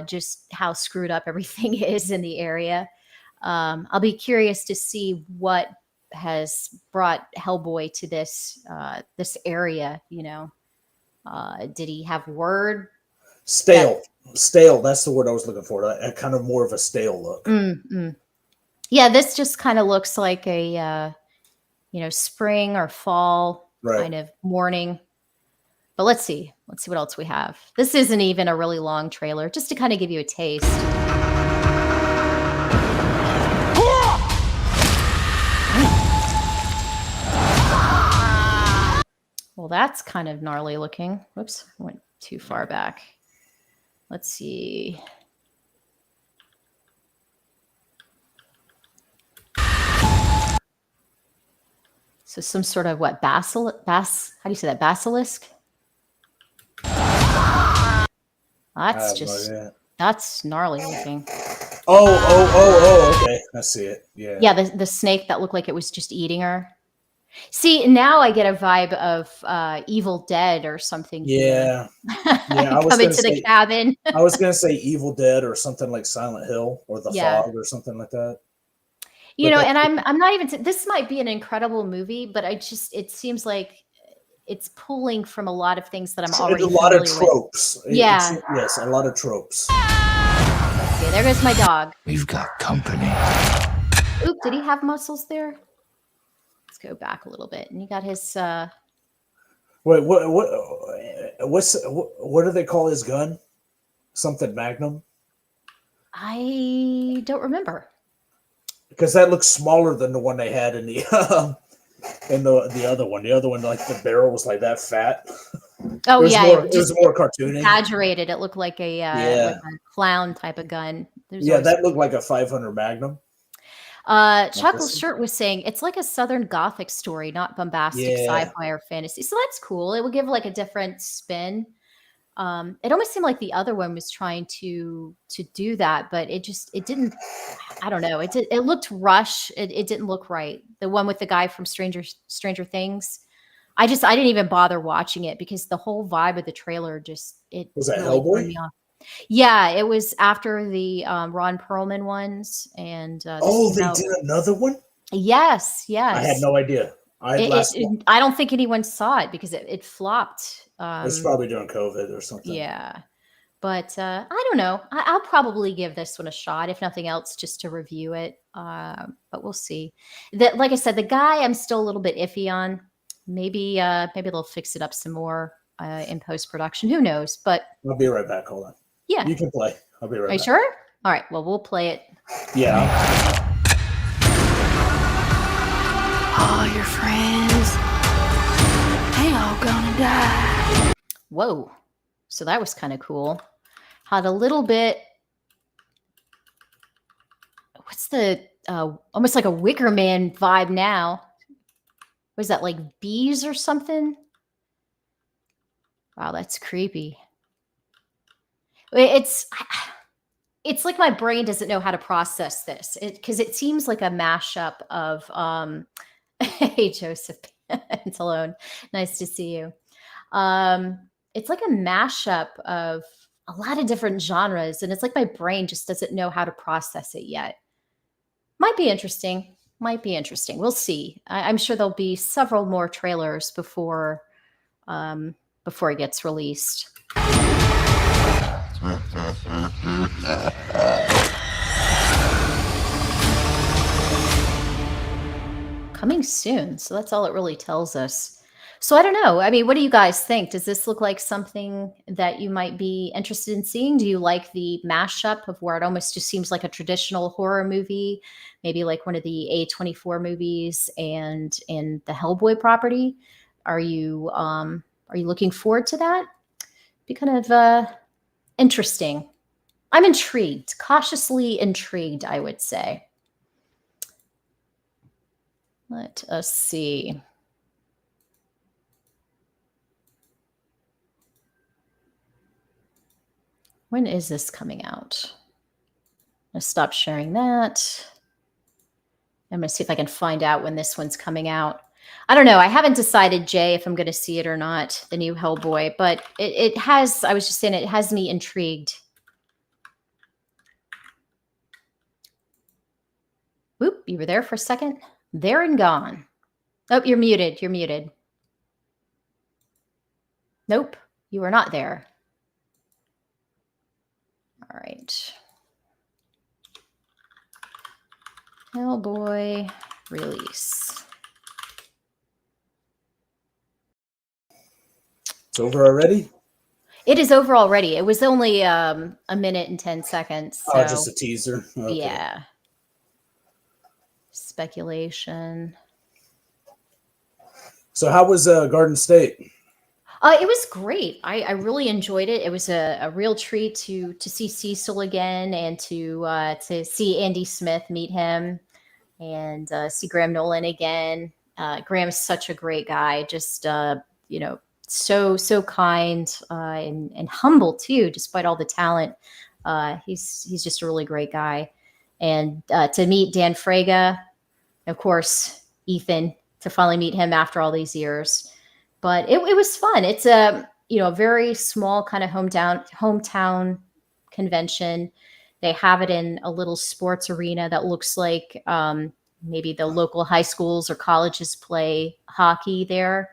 just how screwed up everything is in the area. I'll be curious to see what has brought Hellboy to this area. Did he have word that? Stale, stale. That's the word I was looking for. A kind of more of a stale look. Mm. Yeah, this just kind of looks like a spring or fall Right. kind of morning. But let's see. Let's see what else we have. This isn't even a really long trailer, just to kind of give you a taste. Well, that's kind of gnarly looking. Whoops, I went too far back. Let's see. So some sort of what, how do you say that? Basilisk? That's just, that's gnarly looking. Okay. I see it. Yeah. Yeah, the snake that looked like it was just eating her. See, now I get a vibe of Evil Dead or something here. Yeah. I was Come gonna into the say cabin. I was gonna say Evil Dead or something like Silent Hill or The Yeah. Fog or something like that. But And I'm not even this might be an incredible movie, but it seems like it's pulling from a lot of things that I'm already a lot of familiar with. tropes. Yeah. Yes, a lot of tropes. Okay, there goes my dog. We've got company. Oop, did he have muscles there? Let's go back a little bit. And he got his Wait, what do they call his gun? Something Magnum? I don't remember. Because that looks smaller than the one they had in the in the other one. The other one, like the barrel was like that fat. Oh yeah, it was more cartoony. Exaggerated. It looked like a like a clown type of gun. That looked like a 500 Magnum. Chuckle's shirt was saying it's like a Southern Gothic story, not bombastic sci-fi or fantasy. So that's cool. It would give like a different spin. It almost seemed like the other one was trying to do that, but it didn't. I don't know. It looked rush. It didn't look right. The one with the guy from Stranger Things. I didn't even bother watching it because the whole vibe of the trailer was that really Hellboy? threw me off. Yeah, it was after the Ron Perlman ones, and they did another one. Yes. I had no idea. I don't think anyone saw it because it flopped. It was probably during COVID or something. Yeah, but I don't know. I'll probably give this one a shot, if nothing else, just to review it. But we'll see. Like I said, the guy I'm still a little bit iffy on. Maybe they'll fix it up some more in post production. Who knows? But I'll be right back. Hold on. Yeah, you can play. I'll be right back. Are you sure? All right. Well, we'll play it. Yeah. All your friends, they all gonna die. Whoa. So that was kind of cool. Had a little bit. What's the almost like a Wicker Man vibe now? Was that like bees or something? Wow, that's creepy. It's like my brain doesn't know how to process this because it seems like a mashup of hey Joseph Antalone, nice to see you. It's like a mashup of a lot of different genres, and it's like my brain just doesn't know how to process it yet. Might be interesting. We'll see. I'm sure there'll be several more trailers before it gets released. Coming soon. So that's all it really tells us. So I don't know. I mean, what do you guys think? Does this look like something that you might be interested in seeing? Do you like the mashup of where it almost just seems like a traditional horror movie, maybe like one of the A24 movies and in the Hellboy property? Are you looking forward to that? Be kind of interesting. I'm intrigued, cautiously intrigued, I would say. Let us see. When is this coming out? I'm going to stop sharing that. I'm going to see if I can find out when this one's coming out. I don't know. I haven't decided, Jay, if I'm going to see it or not, the new Hellboy, but it has, I was just saying, it has me intrigued. Whoop, you were there for a second. There and gone. Oh, you're muted. You're muted. Nope, you are not there. All right. Hellboy release. It's over already? It is over already. It was only a minute and 10 seconds. So, Oh, just a teaser. Okay. Yeah. Speculation. So how was Garden State? It was great. I really enjoyed it. It was a real treat to see Cecil again and to see Andy Smith, meet him, and see Graham Nolan again. Graham's such a great guy. Just so kind and humble too, despite all the talent. He's just a really great guy. And to meet Dan Fraga, of course, Ethan, to finally meet him after all these years. But it was fun. It's a very small kind of hometown convention. They have it in a little sports arena that looks like maybe the local high schools or colleges play hockey there.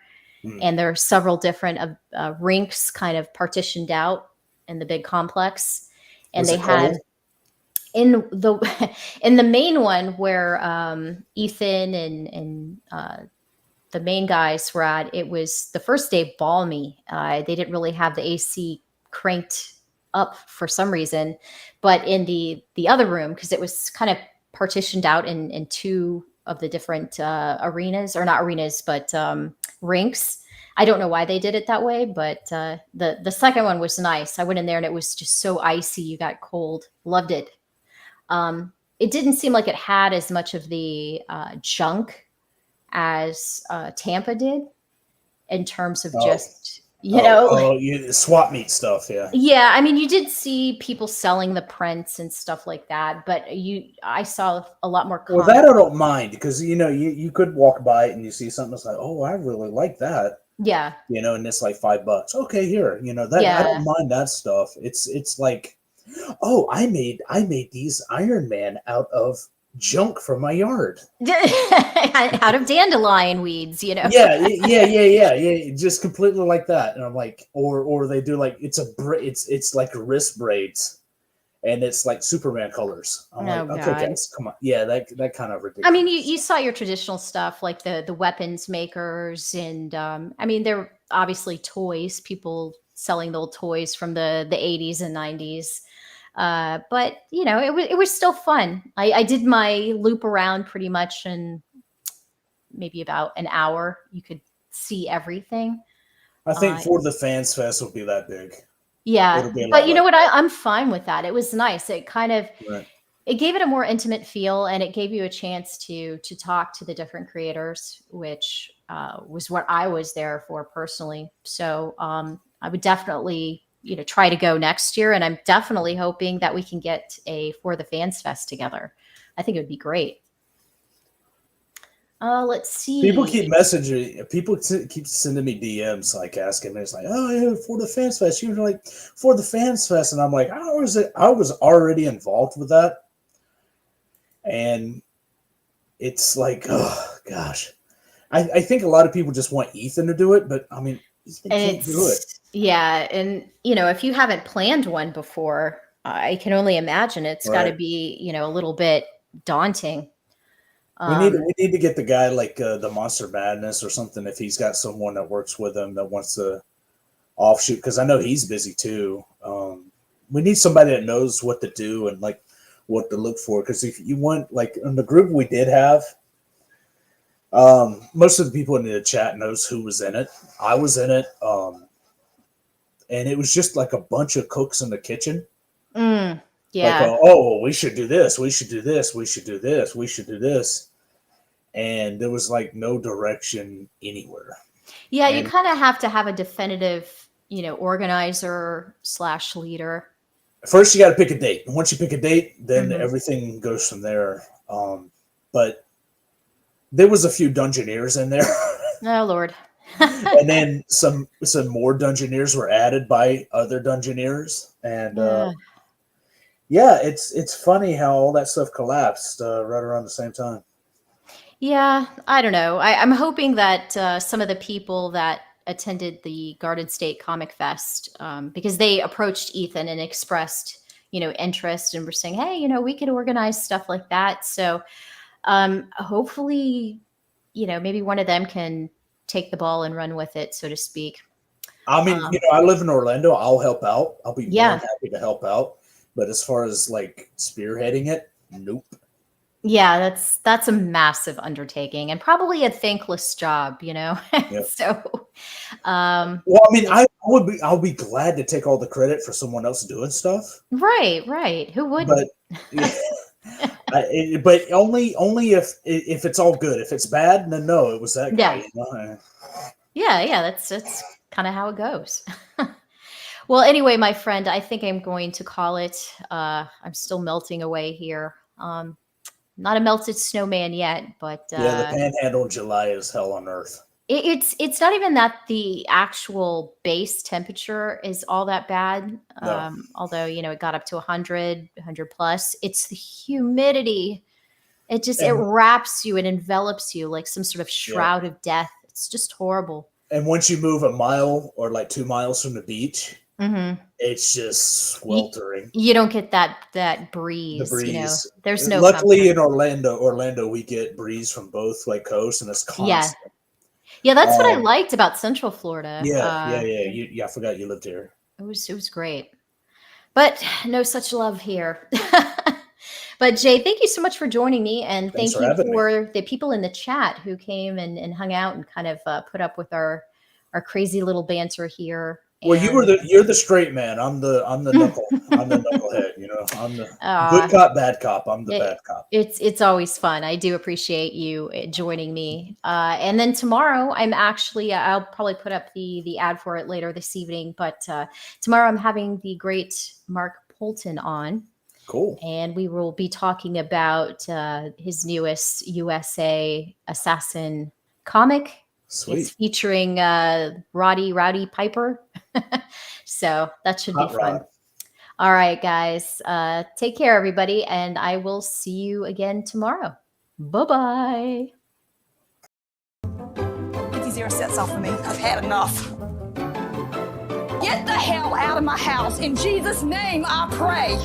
And there are several different rinks kind of partitioned out in the big complex. And they had in the main one where Ethan and the main guys were at, it was the first day balmy. They didn't really have the AC cranked up for some reason, but in the other room, because it was kind of partitioned out in two of the different arenas, or not arenas, but rinks. I don't know why they did it that way, but the second one was nice. I went in there and it was just so icy. You got cold. Loved it. It didn't seem like it had as much of the junk as Tampa did in terms of just, swap meet stuff. Yeah. Yeah. I mean, you did see people selling the prints and stuff like that, but I saw a lot more. Well, that I don't mind, because, you could walk by it and you see something that's like, oh, I really like that. Yeah. And it's like $5. Okay, here, that I don't mind that stuff. It's like, oh, I made these Iron Man out of junk from my yard. Out of dandelion weeds, Yeah. Just completely like that. And I'm like, or they do like, it's like wrist braids, and it's like Superman colors. I'm like, okay, guys, come on. Yeah, that kind of ridiculous. I mean, you saw your traditional stuff like the weapons makers, and I mean, they're obviously toys, people selling the old toys from the 80s and 90s. But it was still fun. I did my loop around pretty much in maybe about an hour. You could see everything. I think for the Fans Fest will be that big. Yeah, but you know what? I'm fine with that. It was nice. It kind of it gave it a more intimate feel, and it gave you a chance to talk to the different creators, which was what I was there for personally. So I would definitely try to go next year, and I'm definitely hoping that we can get a For the Fans Fest together. I think it would be great. Let's see. People keep messaging. People keep sending me DMs, like asking me, it's like, oh yeah, For the Fans Fest. You're like, For the Fans Fest, and I'm like, I was already involved with that, and it's like, oh gosh, I think a lot of people just want Ethan to do it, but I mean, Ethan can't do it. Yeah, and if you haven't planned one before, I can only imagine it's got to be a little bit daunting. We need to get the guy like the Monster Madness or something, if he's got someone that works with him that wants to offshoot, because I know he's busy too. We need somebody that knows what to do and like what to look for, because if you want, like in the group we did have, most of the people in the chat knows who was in it. I was in it, and it was just like a bunch of cooks in the kitchen. Yeah. Like, oh, we should do this. We should do this. We should do this. We should do this. And there was like no direction anywhere. Yeah, you kind of have to have a definitive, organizer / leader. First, you got to pick a date. And once you pick a date, then Mhm. everything goes from there. But there was a few Dungeoneers in there, Oh Lord. and then some more Dungeoneers were added by other Dungeoneers, and Ugh. yeah, it's funny how all that stuff collapsed right around the same time. Yeah, I don't know. I'm hoping that some of the people that attended the Garden State Comic Fest, because they approached Ethan and expressed, interest and were saying, hey, we could organize stuff like that. So hopefully, maybe one of them can take the ball and run with it, so to speak. I mean, I live in Orlando. I'll help out. I'll be more Yeah. than happy to help out. But as far as like spearheading it, nope. Yeah, that's a massive undertaking and probably a thankless job, Yep. So, Well, I mean, I'll be glad to take all the credit for someone else doing stuff. right. Who wouldn't? But but only if it's all good. If it's bad, then no, it was that guy. Yeah, that's kind of how it goes. Well, anyway, my friend, I think I'm going to call it. I'm still melting away here. Not a melted snowman yet, but Yeah, the Panhandle in July is hell on earth. It's not even that the actual base temperature is all that bad. No. Although, it got up to 100 plus. It's the humidity. It wraps you and envelops you like some sort of shroud of death. It's just horrible. And once you move a mile or like 2 miles from the beach, Mm-hmm. it's just sweltering. You don't get that breeze. The breeze. There's no. Luckily, comfort. in Orlando, we get breeze from both like coasts, and it's constant. Yeah, that's what I liked about Central Florida. Yeah. I forgot you lived here. It was great, but no such love here. But Jay, thank you so much for joining me, and Thanks thank for you having for the people in the chat who came and hung out and kind of put up with our crazy little banter here. Well, you're the straight man. I'm the knucklehead. I'm the good cop, bad cop. I'm the bad cop. It's always fun. I do appreciate you joining me. And then tomorrow, I'm actually I'll probably put up the ad for it later this evening. But tomorrow, I'm having the great Mark Polton on. Cool. And we will be talking about his newest USA Assassin comic. Sweet. It's featuring Rowdy Piper. So that should be fun. Rod. All right, guys. Take care, everybody. And I will see you again tomorrow. Bye-bye. 50 sets off for me. I've had enough. Get the hell out of my house. In Jesus' name, I pray.